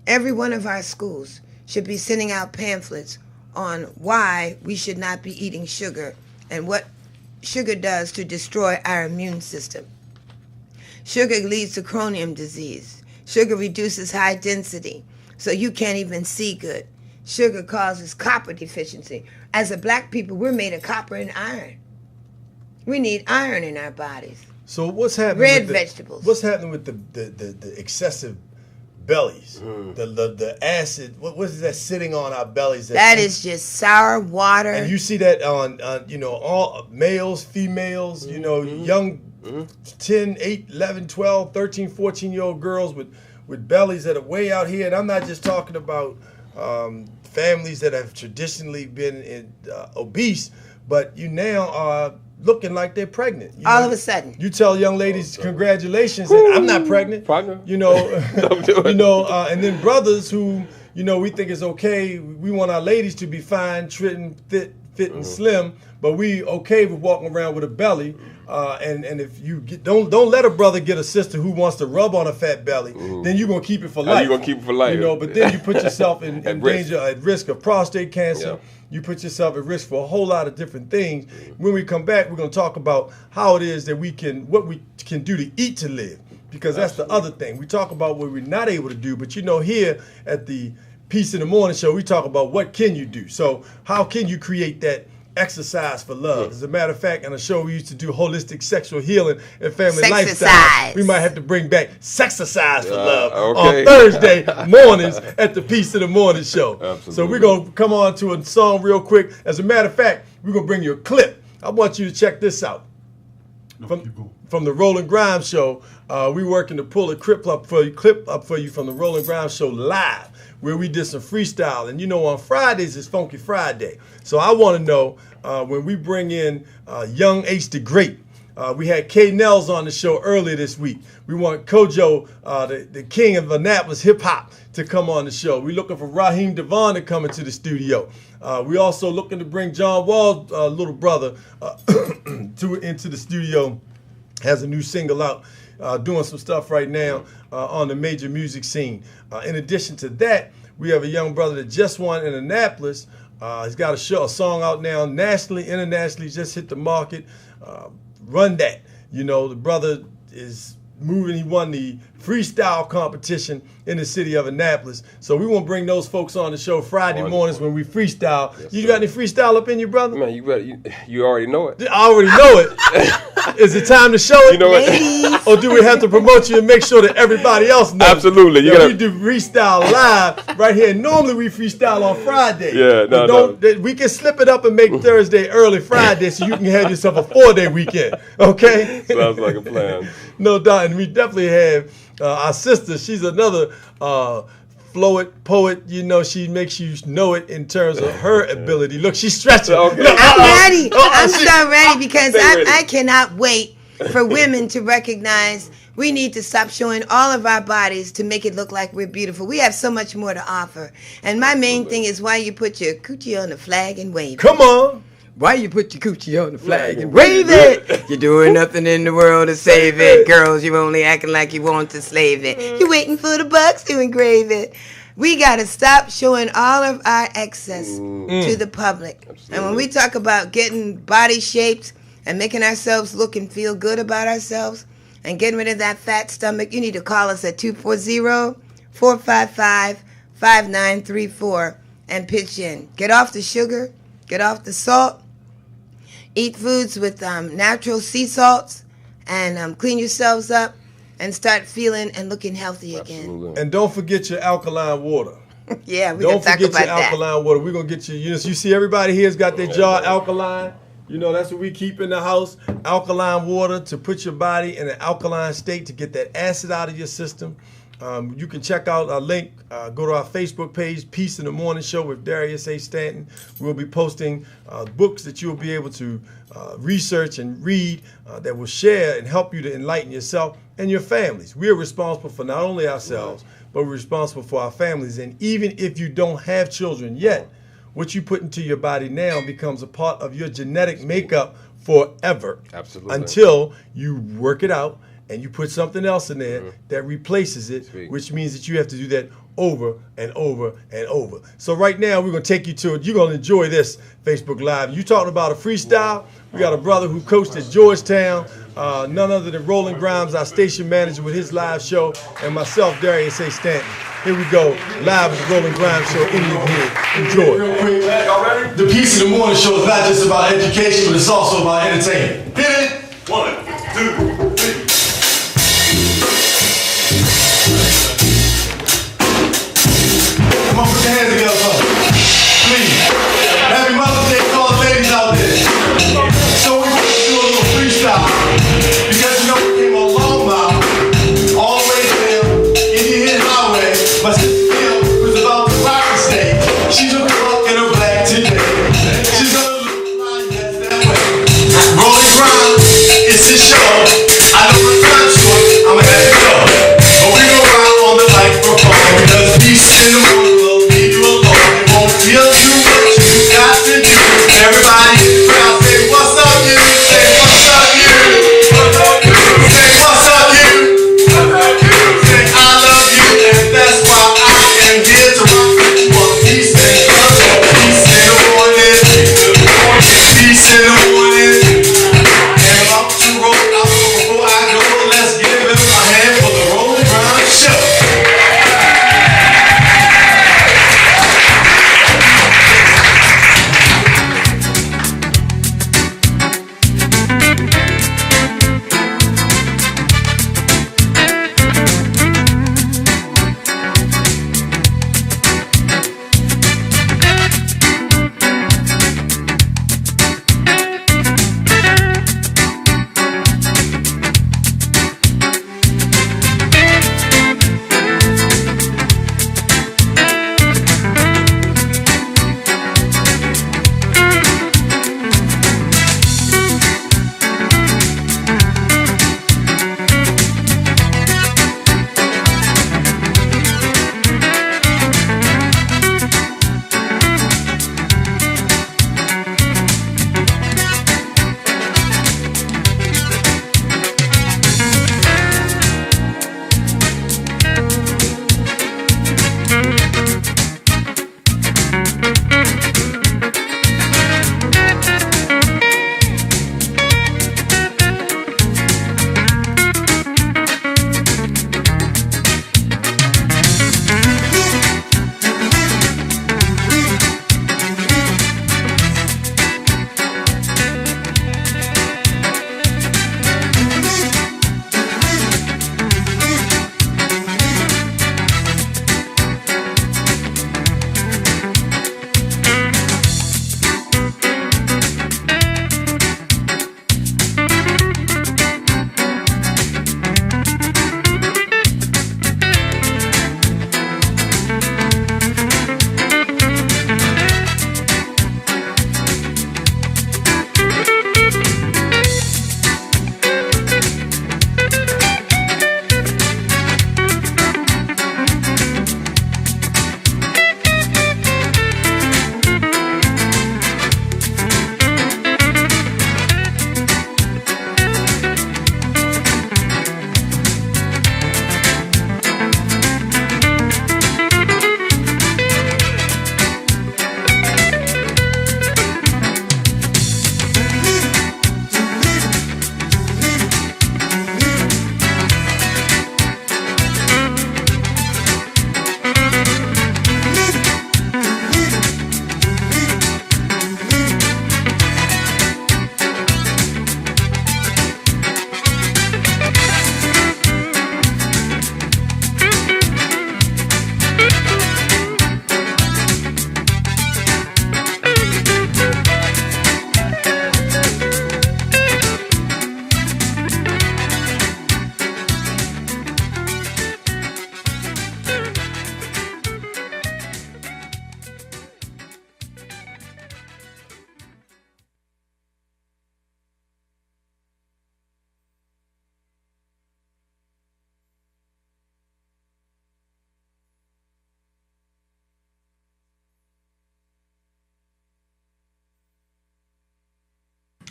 [SPEAKER 2] every one of our schools should be sending out pamphlets on why we should not be eating sugar and what sugar does to destroy our immune system. Sugar leads to chromium disease. Sugar reduces high density, so you can't even see good. Sugar causes copper deficiency. As a black people, we're made of copper and iron. We need iron in our bodies.
[SPEAKER 1] So what's happening?
[SPEAKER 2] Red vegetables.
[SPEAKER 1] What's happening with the excessive bellies? The acid. What is that sitting on our bellies?
[SPEAKER 2] That is just sour water.
[SPEAKER 1] And you see that on all males, females. Young 10, 8, 11, 12, 13, 14-year-old girls with bellies that are way out here. And I'm not just talking about families that have traditionally been obese, but you now are looking like they're pregnant.
[SPEAKER 2] All of a sudden.
[SPEAKER 1] You tell young ladies, congratulations, and I'm not pregnant.
[SPEAKER 3] Partner.
[SPEAKER 1] Don't do it. And then brothers who, we think it's okay. We want our ladies to be fine, trim, fit and slim, but we okay with walking around with a belly. And if you don't let a brother get a sister who wants to rub on a fat belly, then you're gonna keep it for life.
[SPEAKER 3] You're gonna keep it for life.
[SPEAKER 1] But then you put yourself in danger, at risk of prostate cancer.
[SPEAKER 3] Yeah.
[SPEAKER 1] You put yourself at risk for a whole lot of different things. When we come back, we're gonna talk about how it is that what we can do to eat to live, because that's the other thing. We talk about what we're not able to do, but here at the Peace in the Morning show, we talk about what can you do. So how can you create that exercise for love. As a matter of fact, on a show we used to do holistic sexual healing and family
[SPEAKER 2] Sexercise.
[SPEAKER 1] lifestyle. We might have to bring back Sexercise for Love
[SPEAKER 3] okay.
[SPEAKER 1] on Thursday mornings at the Peace of the Morning show.
[SPEAKER 3] Absolutely.
[SPEAKER 1] So we're going to come on to a song real quick. As a matter of fact, we're going to bring you a clip. I want you to check this out. From the Roland Grimes show, we working to pull a clip up for you from the Roland Grimes show live, where we did some freestyle. And you know, on Fridays it's Funky Friday. So I want to know when we bring in Young H the Great. We had K Nels on the show earlier this week. We want Kojo, the king of Annapolis hip hop, to come on the show. We're looking for Raheem Devon to come into the studio. We also looking to bring John Wall's little brother into the studio. Has a new single out, doing some stuff right now on the major music scene. In addition to that, we have a young brother that just won in Annapolis. He's got a song out now nationally, internationally, just hit the market. Run That. You know, the brother is moving. He won the freestyle competition in the city of Annapolis. So we want to bring those folks on the show Friday mornings when we freestyle.
[SPEAKER 3] Yes,
[SPEAKER 1] you
[SPEAKER 3] sir.
[SPEAKER 1] got any freestyle up in you, brother?
[SPEAKER 3] Man, you already know it.
[SPEAKER 1] I already know it. Is it time to show it?
[SPEAKER 3] You know what?
[SPEAKER 1] Or do we have to promote you and make sure that everybody else knows?
[SPEAKER 3] Absolutely.
[SPEAKER 1] We do freestyle live right here. Normally we freestyle on Friday.
[SPEAKER 3] Yeah, no.
[SPEAKER 1] We can slip it up and make Thursday early Friday so you can have yourself a 4-day weekend. Okay?
[SPEAKER 3] Sounds like a plan.
[SPEAKER 1] No doubt. And we definitely have our sister. She's another poet. You know, she makes you know it in terms of her ability. Look, she's stretching.
[SPEAKER 3] Okay.
[SPEAKER 1] Look,
[SPEAKER 2] I'm ready. I'm so ready because
[SPEAKER 3] Stay ready.
[SPEAKER 2] I cannot wait for women to recognize we need to stop showing all of our bodies to make it look like we're beautiful. We have so much more to offer. And my main thing is why you put your coochie on the flag and wave.
[SPEAKER 1] Come on.
[SPEAKER 4] Why you put your coochie on the flag and wave it? You're doing nothing in the world to save it. Girls, you only acting like you want to slave it. You're waiting for the bucks to engrave it.
[SPEAKER 2] We got to stop showing all of our excess to the public.
[SPEAKER 3] Absolutely.
[SPEAKER 2] And when we talk about getting body shaped and making ourselves look and feel good about ourselves and getting rid of that fat stomach, you need to call us at 240-455-5934 and pitch in. Get off the sugar. Get off the salt. Eat foods with natural sea salts and clean yourselves up and start feeling and looking healthy again.
[SPEAKER 3] Absolutely.
[SPEAKER 1] And don't forget your alkaline water.
[SPEAKER 2] Yeah, we
[SPEAKER 1] Don't
[SPEAKER 2] can talk
[SPEAKER 1] forget
[SPEAKER 2] about
[SPEAKER 1] your
[SPEAKER 2] that.
[SPEAKER 1] alkaline water. We're going to get you. You see everybody here's got their jar alkaline. You know, that's what we keep in the house. Alkaline water to put your body in an alkaline state to get that acid out of your system. You can check out our link. Go to our Facebook page, Peace in the Morning Show with Darius A. Stanton. We'll be posting books that you'll be able to research and read that will share and help you to enlighten yourself and your families. We are responsible for not only ourselves, but we're responsible for our families. And even if you don't have children yet, what you put into your body now becomes a part of your genetic makeup forever.
[SPEAKER 3] Absolutely.
[SPEAKER 1] Until you work it out and you put something else in there that replaces it,
[SPEAKER 3] Sweet.
[SPEAKER 1] which means that you have to do that over and over and over. So right now we're going to take you to it. You're going to enjoy this Facebook Live. You talking about a freestyle? We got a brother who coached at Georgetown, none other than Roland Grimes, our station manager, with his live show, and myself, Darius A. Stanton. Here we go, live with the Roland Grimes show in your head. Enjoy.
[SPEAKER 5] Y'all ready? The Peace in the Morning Show is not just about education, but it's also about entertainment. Hit it! 1, 2, 3. Come on, put your hands together, folks. Please. Happy Mother's Day to all the ladies out there. So we're going to do a little freestyle. Because you know we came a long mile, all the way down Indian Highway, but still was about to rock the stage. She's a girl in her black today. She's gonna look like that's that way. Rolling Grimes, it's his show.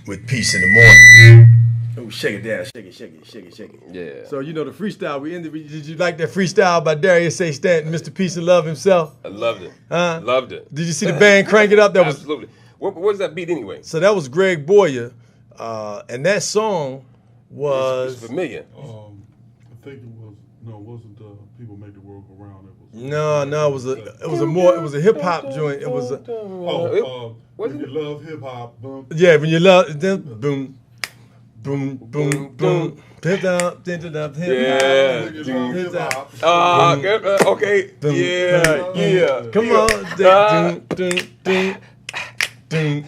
[SPEAKER 1] with Peace in the Morning. Oh, shake it down, shake it, shake it, shake it, shake it.
[SPEAKER 3] Yeah.
[SPEAKER 1] So, you know, the freestyle, we ended. Did you like that freestyle by Darius A. Stanton, Mr. Peace and Love himself?
[SPEAKER 3] I loved it.
[SPEAKER 1] Huh?
[SPEAKER 3] Loved it.
[SPEAKER 1] Did you see the band crank it up? That was
[SPEAKER 3] Absolutely. What was that beat anyway?
[SPEAKER 1] so. That was Greg Boyer, and that song
[SPEAKER 3] It's
[SPEAKER 1] was
[SPEAKER 3] familiar.
[SPEAKER 6] I think it was no, it wasn't People Make the World Go Round. It was
[SPEAKER 1] it was a hip hop joint. It was
[SPEAKER 6] When You Love Hip Hop. Boom.
[SPEAKER 1] yeah, when you love then boom, boom, boom, boom, hip hop, hip hop,
[SPEAKER 3] Yeah.
[SPEAKER 6] When You Love Hip Hop.
[SPEAKER 3] Okay. Yeah.
[SPEAKER 1] Come on, dun, dun, dun, dun,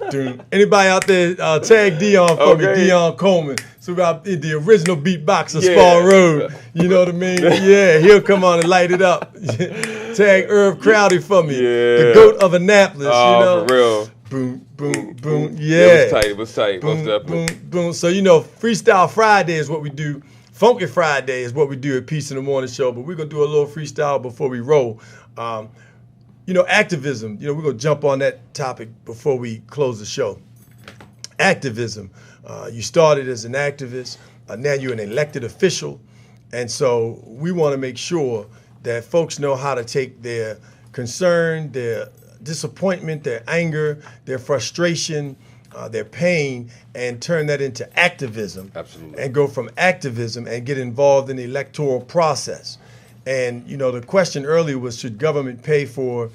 [SPEAKER 1] dun. Anybody out there tag Dion for me,
[SPEAKER 3] Okay.
[SPEAKER 1] Dion Coleman. So about the original beatboxer,
[SPEAKER 3] Yeah.
[SPEAKER 1] Spar Road. You know what I mean? Yeah, he'll come on and light it up. Tag Irv Crowdy for me, the
[SPEAKER 3] Yeah.
[SPEAKER 1] goat of Annapolis.
[SPEAKER 3] Oh,
[SPEAKER 1] you know,
[SPEAKER 3] for real.
[SPEAKER 1] boom, boom, boom.
[SPEAKER 3] Yeah,
[SPEAKER 1] Yeah,
[SPEAKER 3] it was tight. Most
[SPEAKER 1] boom,
[SPEAKER 3] definitely.
[SPEAKER 1] boom, boom. So you know, Freestyle Friday is what we do. Funky Friday is what we do at Peace in the Morning Show. But we're gonna do a little freestyle before we roll. You know, activism. You know, we're gonna jump on that topic before we close the show. Activism. You started as an activist. Now you're an elected official, and so we want to make sure that folks know how to take their concern, their disappointment, their anger, their frustration, their pain, and turn that into activism.
[SPEAKER 3] Absolutely.
[SPEAKER 1] And go from activism and get involved in the electoral process. And you know, the question earlier was, should government pay for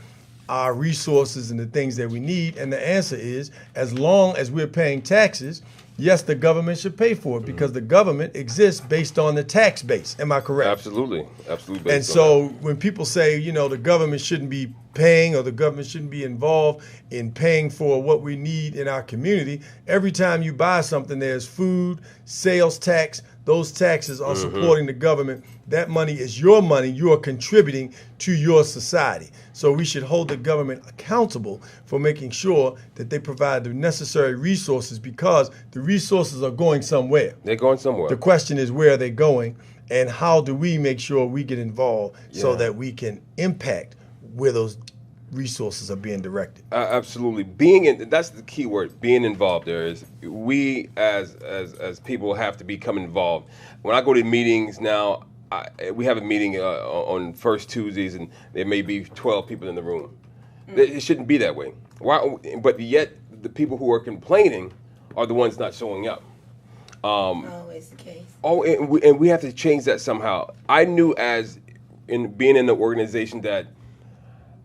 [SPEAKER 1] our resources and the things that we need? And the answer is, as long as we're paying taxes, yes, the government should pay for it because the government exists based on the tax base. Am I correct?
[SPEAKER 3] Absolutely. Absolutely.
[SPEAKER 1] And so when people say, you know, the government shouldn't be paying or the government shouldn't be involved in paying for what we need in our community, every time you buy something, there's food, sales tax. Those taxes are supporting the government. That money is your money. You are contributing to your society. So we should hold the government accountable for making sure that they provide the necessary resources because the resources are going somewhere.
[SPEAKER 3] They're going somewhere.
[SPEAKER 1] The question is, where are they going, and how do we make sure we get involved so
[SPEAKER 3] Yeah.
[SPEAKER 1] that we can impact where those resources are being directed?
[SPEAKER 3] Absolutely. Being in, that's the key word, being involved. There is, we as people have to become involved. When I go to meetings now, we have a meeting on first Tuesdays, and there may be 12 people in the room. It shouldn't be that way. Why? But yet the people who are complaining are the ones not showing up.
[SPEAKER 2] Always the case.
[SPEAKER 3] Oh, and we have to change that somehow. I knew being in the organization that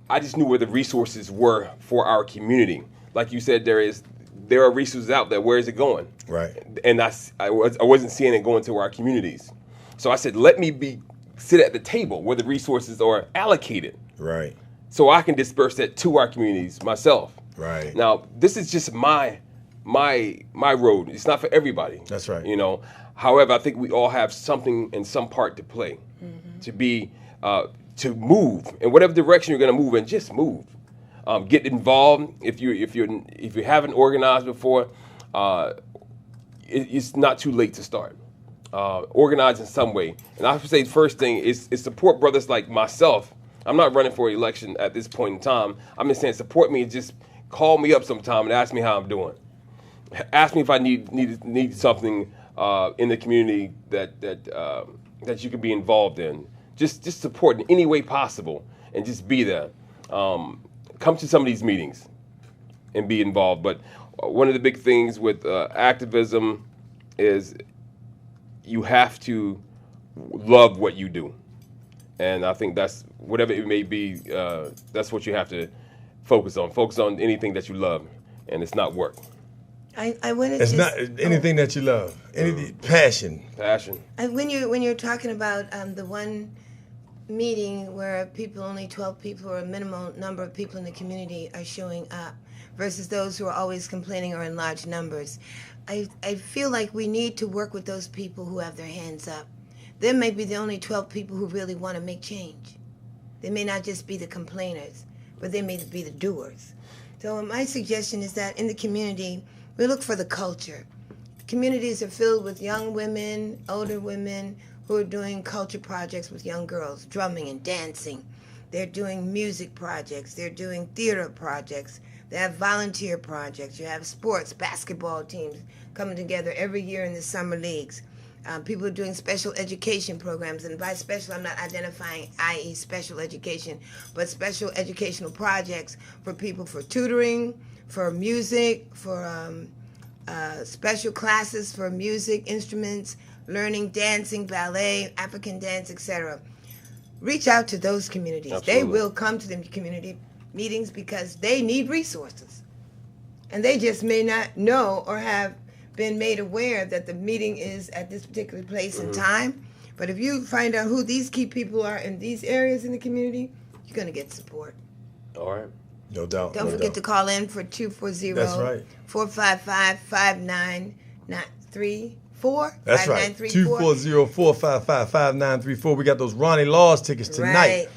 [SPEAKER 3] I just knew where the resources were for our community. Like you said, there are resources out there. Where is it going?
[SPEAKER 1] Right.
[SPEAKER 3] And I wasn't seeing it going to our communities. So I said, let me sit at the table where the resources are allocated,
[SPEAKER 1] Right.
[SPEAKER 3] so I can disperse that to our communities myself.
[SPEAKER 1] Right.
[SPEAKER 3] Now, this is just my road. It's not for everybody.
[SPEAKER 1] That's right.
[SPEAKER 3] You know. However, I think we all have something and some part to play, to be to move in whatever direction you're going to move in. Just move. Get involved. If you haven't organized before, it's not too late to start. Organize in some way. And I would say the first thing is support brothers like myself. I'm not running for election at this point in time. I'm just saying support me and just call me up sometime and ask me how I'm doing. Ask me if I need something in the community that you could be involved in. Just support in any way possible and just be there. Come to some of these meetings and be involved. But one of the big things with activism is you have to love what you do. And I think that's, whatever it may be, that's what you have to focus on. Focus on anything that you love, and it's not work.
[SPEAKER 2] I want to
[SPEAKER 1] It's
[SPEAKER 2] just,
[SPEAKER 1] not anything that you love. Anything, passion.
[SPEAKER 3] Passion.
[SPEAKER 2] when you're talking about the one meeting where only 12 people or a minimal number of people in the community are showing up versus those who are always complaining or in large numbers, I feel like we need to work with those people who have their hands up. They may be the only 12 people who really want to make change. They may not just be the complainers, but they may be the doers. So my suggestion is that in the community, we look for the culture. Communities are filled with young women, older women who are doing culture projects with young girls, drumming and dancing. They're doing music projects. They're doing theater projects. They have volunteer projects. You have sports, basketball teams coming together every year in the summer leagues. People are doing special education programs, and by special, I'm not identifying, i.e., special education, but special educational projects for people for tutoring, for music, for special classes for music, instruments, learning, dancing, ballet, African dance, etc. Reach out to those communities.
[SPEAKER 3] Absolutely.
[SPEAKER 2] They will come to the community meetings because they need resources. And they just may not know or have been made aware that the meeting is at this particular place and time. But if you find out who these key people are in these areas in the community, you're going to get support.
[SPEAKER 3] All right.
[SPEAKER 1] No doubt.
[SPEAKER 2] Don't
[SPEAKER 1] no
[SPEAKER 2] forget
[SPEAKER 1] doubt.
[SPEAKER 2] to call in for 240
[SPEAKER 1] That's right.
[SPEAKER 2] 455-5934.
[SPEAKER 1] That's right. 240-455-5934. We got those Ronnie Laws tickets tonight
[SPEAKER 2] Right.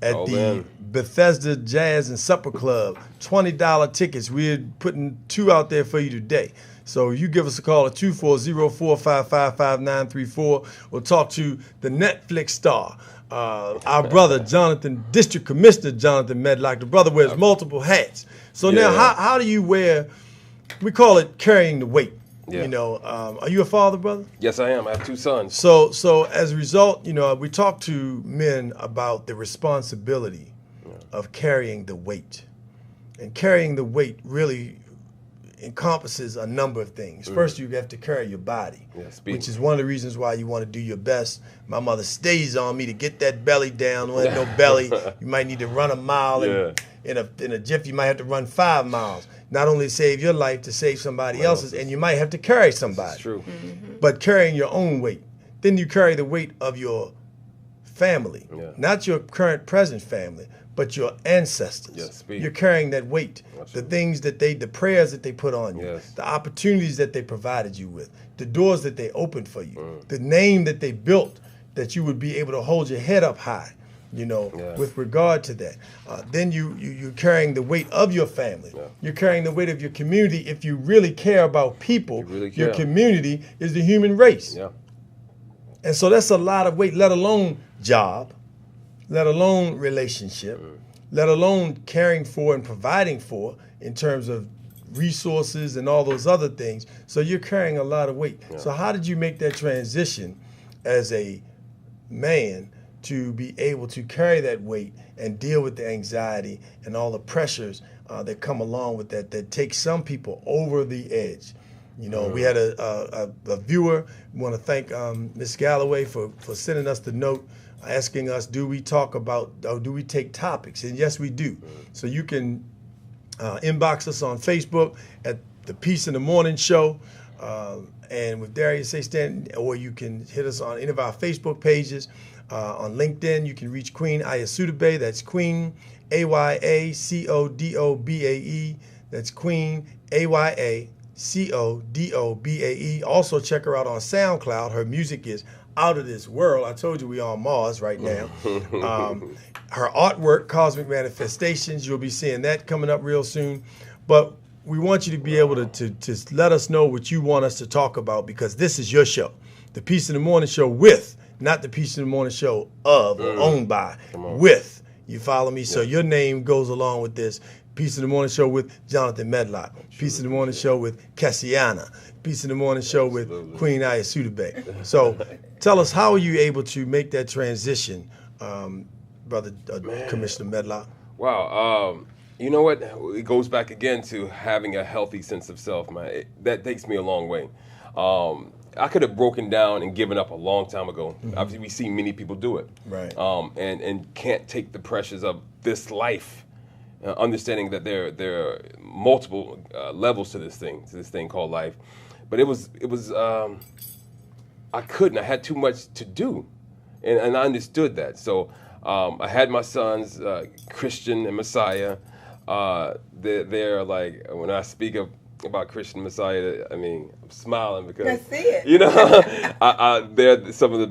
[SPEAKER 1] at
[SPEAKER 3] Oh,
[SPEAKER 1] the
[SPEAKER 3] man.
[SPEAKER 1] Bethesda Jazz and Supper Club. $20 tickets. We're putting 2 out there for you today. So you give us a call at 240-455-5934 or talk to the Netflix star, our brother Jonathan, District Commissioner Jonathan Medlock. The brother wears multiple hats. So now
[SPEAKER 3] Yeah.
[SPEAKER 1] how do you wear, we call it carrying the weight.
[SPEAKER 3] Yeah.
[SPEAKER 1] You know, are you a father, brother?
[SPEAKER 3] Yes, I am. I have 2 sons.
[SPEAKER 1] So as a result, you know, we talk to men about the responsibility of carrying the weight. And carrying the weight really encompasses a number of things. First, you have to carry your body, which is one of the reasons why you want to do your best. My mother stays on me to get that belly down. When no belly, you might need to run a mile.
[SPEAKER 3] Yeah.
[SPEAKER 1] In a jiff, you might have to run 5 miles. Not only save your life, to save somebody else's, and you might have to carry somebody.
[SPEAKER 3] It's true.
[SPEAKER 1] But carrying your own weight. Then you carry the weight of your family, not your current present family, but your ancestors.
[SPEAKER 3] Yes, speak.
[SPEAKER 1] You're carrying that weight,
[SPEAKER 3] Absolutely.
[SPEAKER 1] the things that the prayers that they put on you,
[SPEAKER 3] Yes.
[SPEAKER 1] the opportunities that they provided you with, the doors that they opened for you, the name that they built that you would be able to hold your head up high, you know, with regard to that. Then you're carrying the weight of your family.
[SPEAKER 3] Yeah.
[SPEAKER 1] You're carrying the weight of your community. If you really care about people,
[SPEAKER 3] You really
[SPEAKER 1] your
[SPEAKER 3] care.
[SPEAKER 1] community is the human race.
[SPEAKER 3] Yeah.
[SPEAKER 1] And so that's a lot of weight, let alone job, let alone relationship, let alone caring for and providing for in terms of resources and all those other things. So you're carrying a lot of weight. So how did you make that transition as a man to be able to carry that weight and deal with the anxiety and all the pressures that come along with that take some people over the edge? You know, we had a viewer. We want to thank Ms. Galloway for sending us the note asking us, do we talk about, or do we take topics? And yes, we do. So you can inbox us on Facebook at the Peace in the Morning Show and with Darius A. Stanton, or you can hit us on any of our Facebook pages. On LinkedIn, you can reach Queen Ayasodobae. That's Queen, Ayacodobae. That's Queen, Ayacodobae. Also check her out on SoundCloud. Her music is out of this world. I told you we on Mars right now. Her artwork, Cosmic Manifestations, you'll be seeing that coming up real soon. But we want you to be able to let us know what you want us to talk about, because this is your show. The Peace in the Morning Show with, not the Peace in the Morning Show of or owned by, with. You follow me? So your name goes along with this. Peace in the Morning Show with Jonathan Medlock. Peace in the Morning Show with Cassiana. Peace in the Morning Show with Queen Ayasodobae. So tell us, how are you able to make that transition, Brother Commissioner Medlock?
[SPEAKER 3] Wow. You know what? It goes back again to having a healthy sense of self, man. That takes me a long way. I could have broken down and given up a long time ago. Obviously, we see many people do it.
[SPEAKER 1] Right.
[SPEAKER 3] And can't take the pressures of this life, understanding that there are multiple levels to this thing called life. But it was I couldn't. I had too much to do, and I understood that. So I had my sons, Christian and Messiah. They're like, when I speak about Christian and Messiah, I mean, I'm smiling because
[SPEAKER 2] I see it.
[SPEAKER 3] You know, they're some of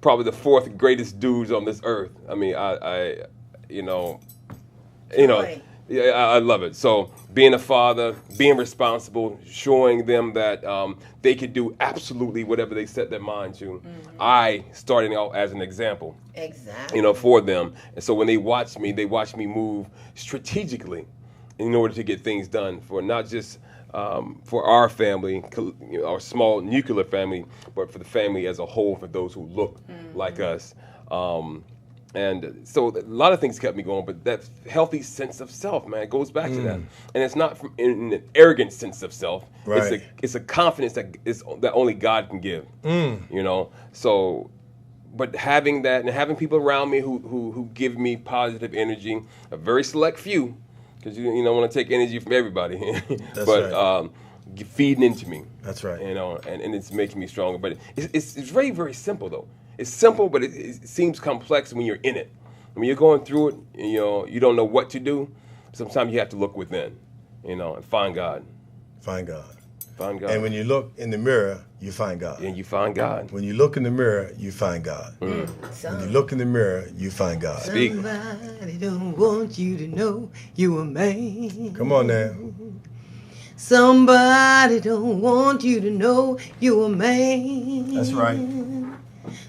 [SPEAKER 3] probably the 4th greatest dudes on this earth. I mean, yeah, I love it. So being a father, being responsible, showing them that they could do absolutely whatever they set their mind to. I starting out as an example.
[SPEAKER 2] Exactly.
[SPEAKER 3] You know, for them. And so when they watch me move strategically. in order to get things done for not just for our family, our small nuclear family, but for the family as a whole, for those who look like us. And so a lot of things kept me going, but that healthy sense of self, man, it goes back to that. And it's not in an arrogant sense of self.
[SPEAKER 1] Right.
[SPEAKER 3] It's a confidence that only God can give. You know, so. But having that and having people around me who give me positive energy, a very select few, because you don't want to take energy from everybody,
[SPEAKER 1] That's
[SPEAKER 3] but
[SPEAKER 1] right.
[SPEAKER 3] Feeding into me.
[SPEAKER 1] That's right.
[SPEAKER 3] You know, and it's making me stronger. But it's very, very simple though. It's simple, but it seems complex when you're in it. When you're going through it, you don't know what to do. Sometimes you have to look within, and find God.
[SPEAKER 1] Find God.
[SPEAKER 3] Find God.
[SPEAKER 1] And when you look in the mirror, you find God.
[SPEAKER 3] And you find God.
[SPEAKER 1] When you look in the mirror, you find God. When you look in the mirror, you find God.
[SPEAKER 3] Speak.
[SPEAKER 4] Somebody don't want you to know you a man.
[SPEAKER 1] Come on now.
[SPEAKER 4] Somebody don't want you to know you a man.
[SPEAKER 1] That's right.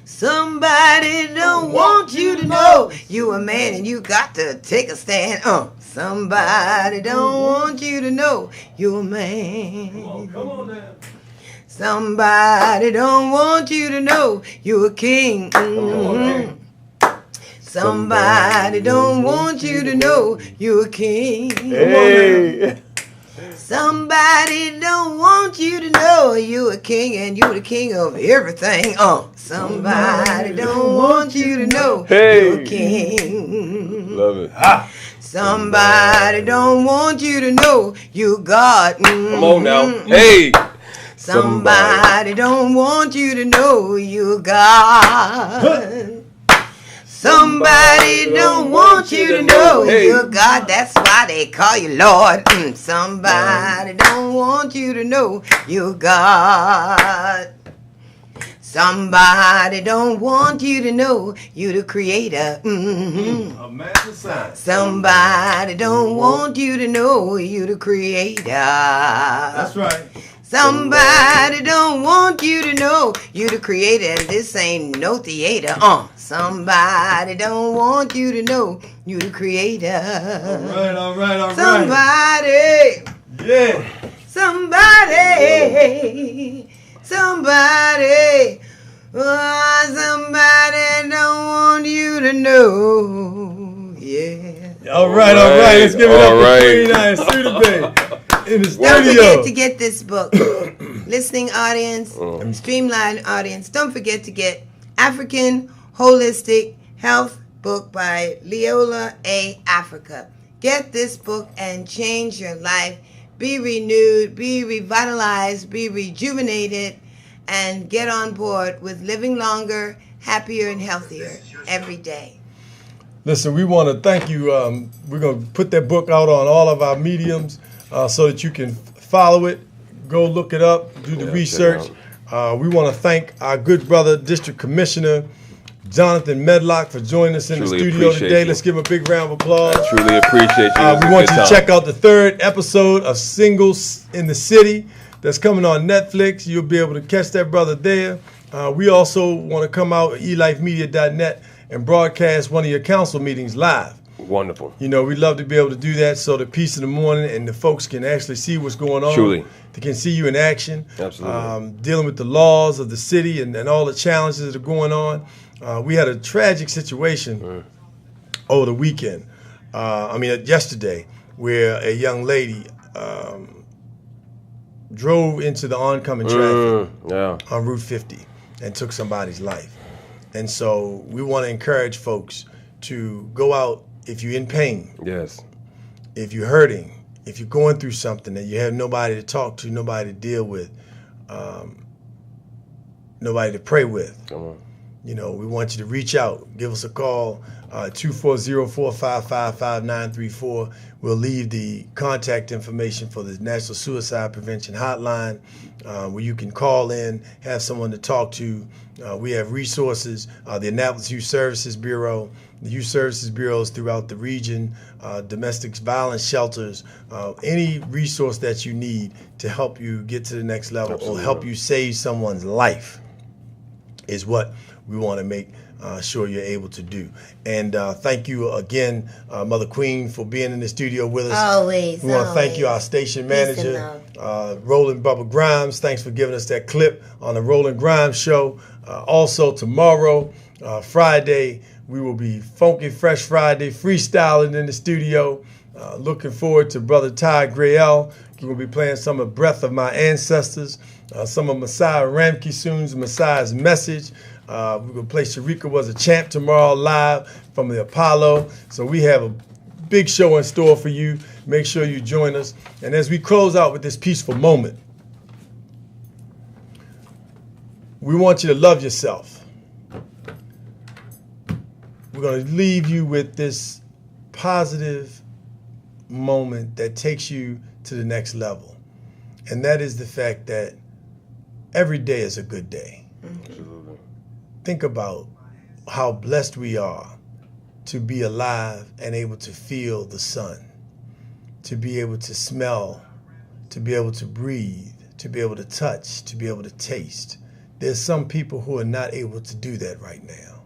[SPEAKER 4] Somebody don't want you to know you a man and you got to take a stand. Somebody don't want you to know you a man.
[SPEAKER 1] Come on now.
[SPEAKER 4] Somebody don't want you to know you a king. Somebody don't want you to know you a king.
[SPEAKER 3] Hey.
[SPEAKER 4] Somebody don't want you to know you a king and you the king of everything. Somebody don't want you to know you a king.
[SPEAKER 3] Love it.
[SPEAKER 4] Somebody don't want you to know you God.
[SPEAKER 3] Come on now. Hey.
[SPEAKER 4] Somebody don't want you to know you God. Somebody don't want you to know you're God. That's why they call you Lord. Somebody don't want you to know you're God. Somebody don't want you to know you're the creator.
[SPEAKER 1] A master sign.
[SPEAKER 4] Somebody don't want you to know you're the creator.
[SPEAKER 1] That's right.
[SPEAKER 4] Somebody don't want you to know you the creator and this ain't no theater. Somebody don't want you to know you the creator.
[SPEAKER 1] All right.
[SPEAKER 4] Somebody.
[SPEAKER 1] Yeah.
[SPEAKER 4] Somebody. Somebody. Somebody don't want you to know. Yeah.
[SPEAKER 1] All right. Let's give it up for Queen and Studebaker in the
[SPEAKER 4] Don't
[SPEAKER 1] studio.
[SPEAKER 4] forget to get this book. Listening audience, Streamline audience, don't forget to get African Holistic Health book by Leola A. Africa. Get this book and change your life. Be renewed, be revitalized, be rejuvenated, and get on board with living longer, happier, and healthier every day.
[SPEAKER 1] Listen, we want to thank you. We're going to put that book out on all of our mediums so that you can follow it, go look it up, do the research. We want to thank our good brother, District Commissioner Jonathan Medlock, for joining us in the studio today. Let's give him a big round of applause.
[SPEAKER 3] I truly appreciate you.
[SPEAKER 1] We want you to check out the 3rd episode of Singles in the City that's coming on Netflix. You'll be able to catch that brother there. We also want to come out at elifemedia.net and broadcast one of your council meetings live.
[SPEAKER 3] Wonderful.
[SPEAKER 1] We'd love to be able to do that so the Peace in the Morning and the folks can actually see what's going on.
[SPEAKER 3] Truly.
[SPEAKER 1] They can see you in action.
[SPEAKER 3] Absolutely.
[SPEAKER 1] Dealing with the laws of the city and all the challenges that are going on. We had a tragic situation over the weekend, yesterday, where a young lady drove into the oncoming traffic on Route 50 and took somebody's life. And so we want to encourage folks to go out if you're in pain.
[SPEAKER 3] Yes.
[SPEAKER 1] If you're hurting, if you're going through something that you have nobody to talk to, nobody to deal with, nobody to pray with.
[SPEAKER 3] Come on.
[SPEAKER 1] We want you to reach out. Give us a call, 240-455-5934. We'll leave the contact information for the National Suicide Prevention Hotline, where you can call in, have someone to talk to. We have resources, the Annapolis Youth Services Bureau, the Youth Services Bureaus throughout the region, domestic violence shelters, any resource that you need to help you get to the next level or help you save someone's life. is what we want to make sure you're able to do. And thank you again, Mother Queen, for being in the studio with us.
[SPEAKER 2] Always.
[SPEAKER 1] We want to thank you, our station manager, Roland Bubba Grimes. Thanks for giving us that clip on the Roland Grimes Show. Also tomorrow, Friday, we will be Funky Fresh Friday freestyling in the studio. Looking forward to Brother Ty Grael. He will be playing some of Breath of My Ancestors, some of Messiah Ramke Soon's Messiah's Message. We're going to play Sharika Was a Champ tomorrow live from the Apollo. So we have a big show in store for you. Make sure you join us. And as we close out with this peaceful moment, we want you to love yourself. We're going to leave you with this positive moment that takes you to the next level. And that is the fact that every day is a good day.
[SPEAKER 3] Absolutely.
[SPEAKER 1] Think about how blessed we are to be alive and able to feel the sun, to be able to smell, to be able to breathe, to be able to touch, to be able to taste. There's some people who are not able to do that right now.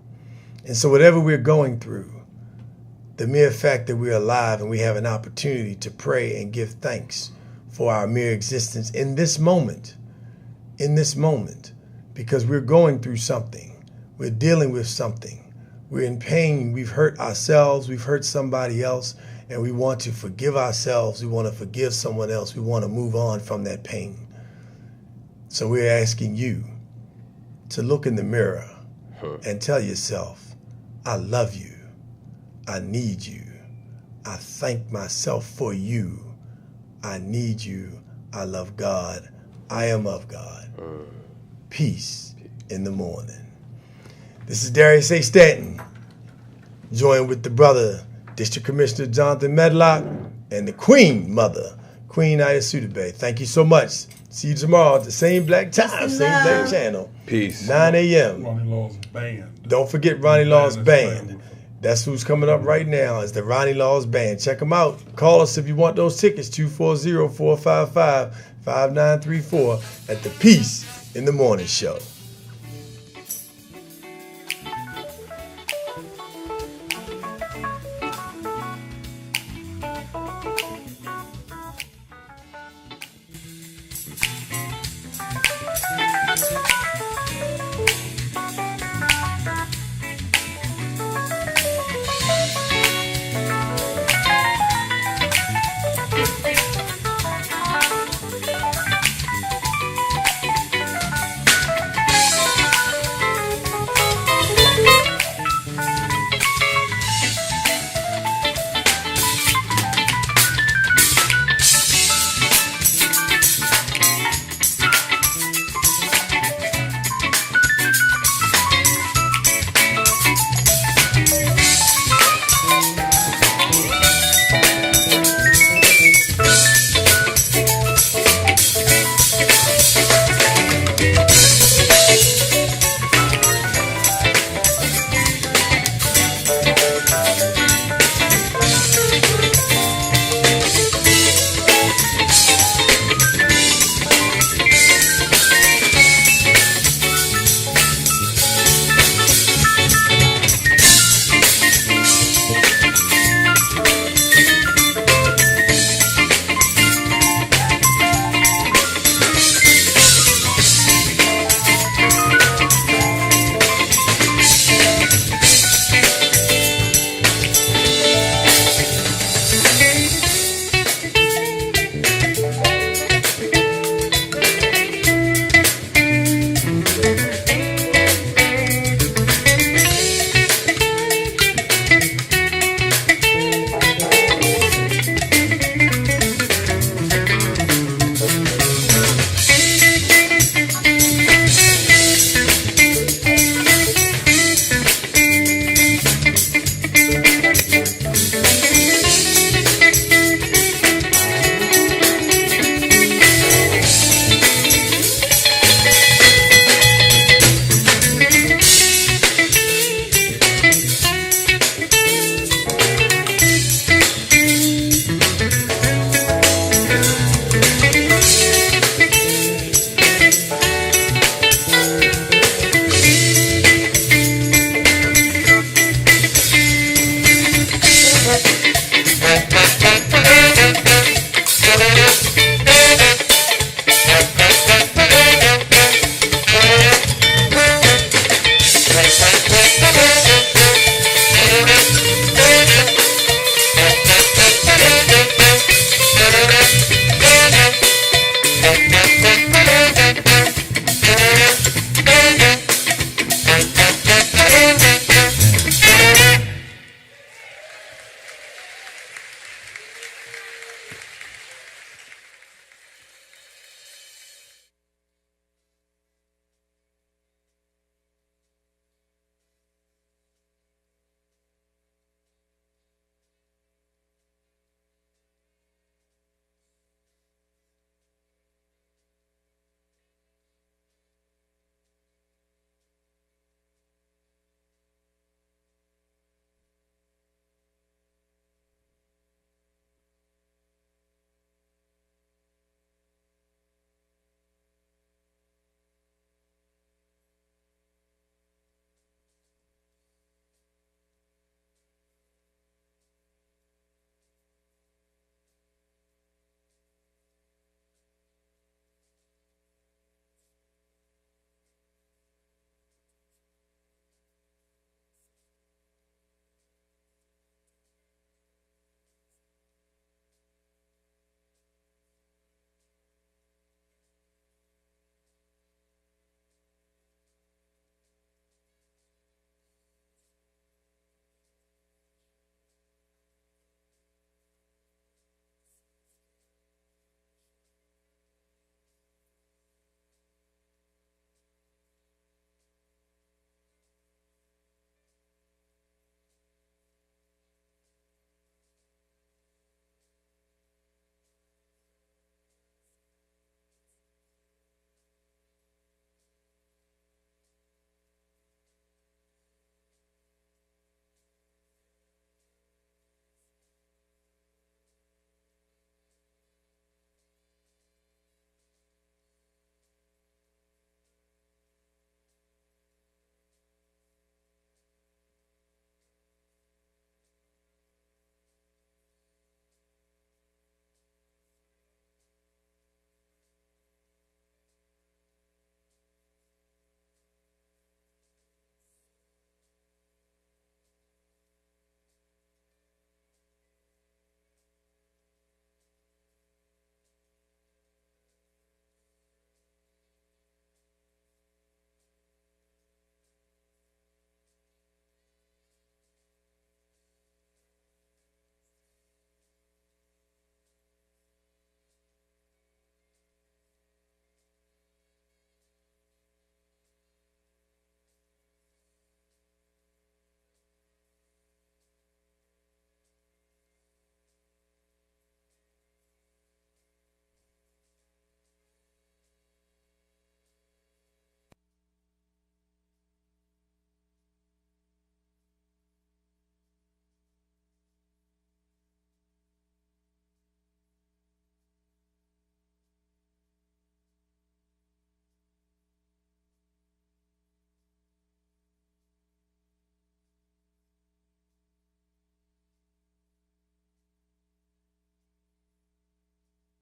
[SPEAKER 1] And so whatever we're going through, the mere fact that we're alive and we have an opportunity to pray and give thanks for our mere existence in this moment, because we're going through something. We're dealing with something. We're in pain. We've hurt ourselves. We've hurt somebody else. And we want to forgive ourselves. We want to forgive someone else. We want to move on from that pain. So we're asking you to look in the mirror and tell yourself, I love you. I need you. I thank myself for you. I need you. I love God. I am of God. Peace in the morning. This is Darius A. Stanton, joined with the brother, District Commissioner Jonathan Medlock, and the Queen Mother, Queen Ayasudebe. Thank you so much. See you tomorrow at the same black time, same black channel.
[SPEAKER 3] Peace.
[SPEAKER 1] 9 a.m.
[SPEAKER 6] Ronnie Law's band.
[SPEAKER 1] Don't forget Ronnie Law's
[SPEAKER 6] That's
[SPEAKER 1] band.
[SPEAKER 6] beautiful.
[SPEAKER 1] That's who's coming up right now is the Ronnie Law's band. Check them out. Call us if you want those tickets, 240-455-5934 at the Peace in the Morning Show.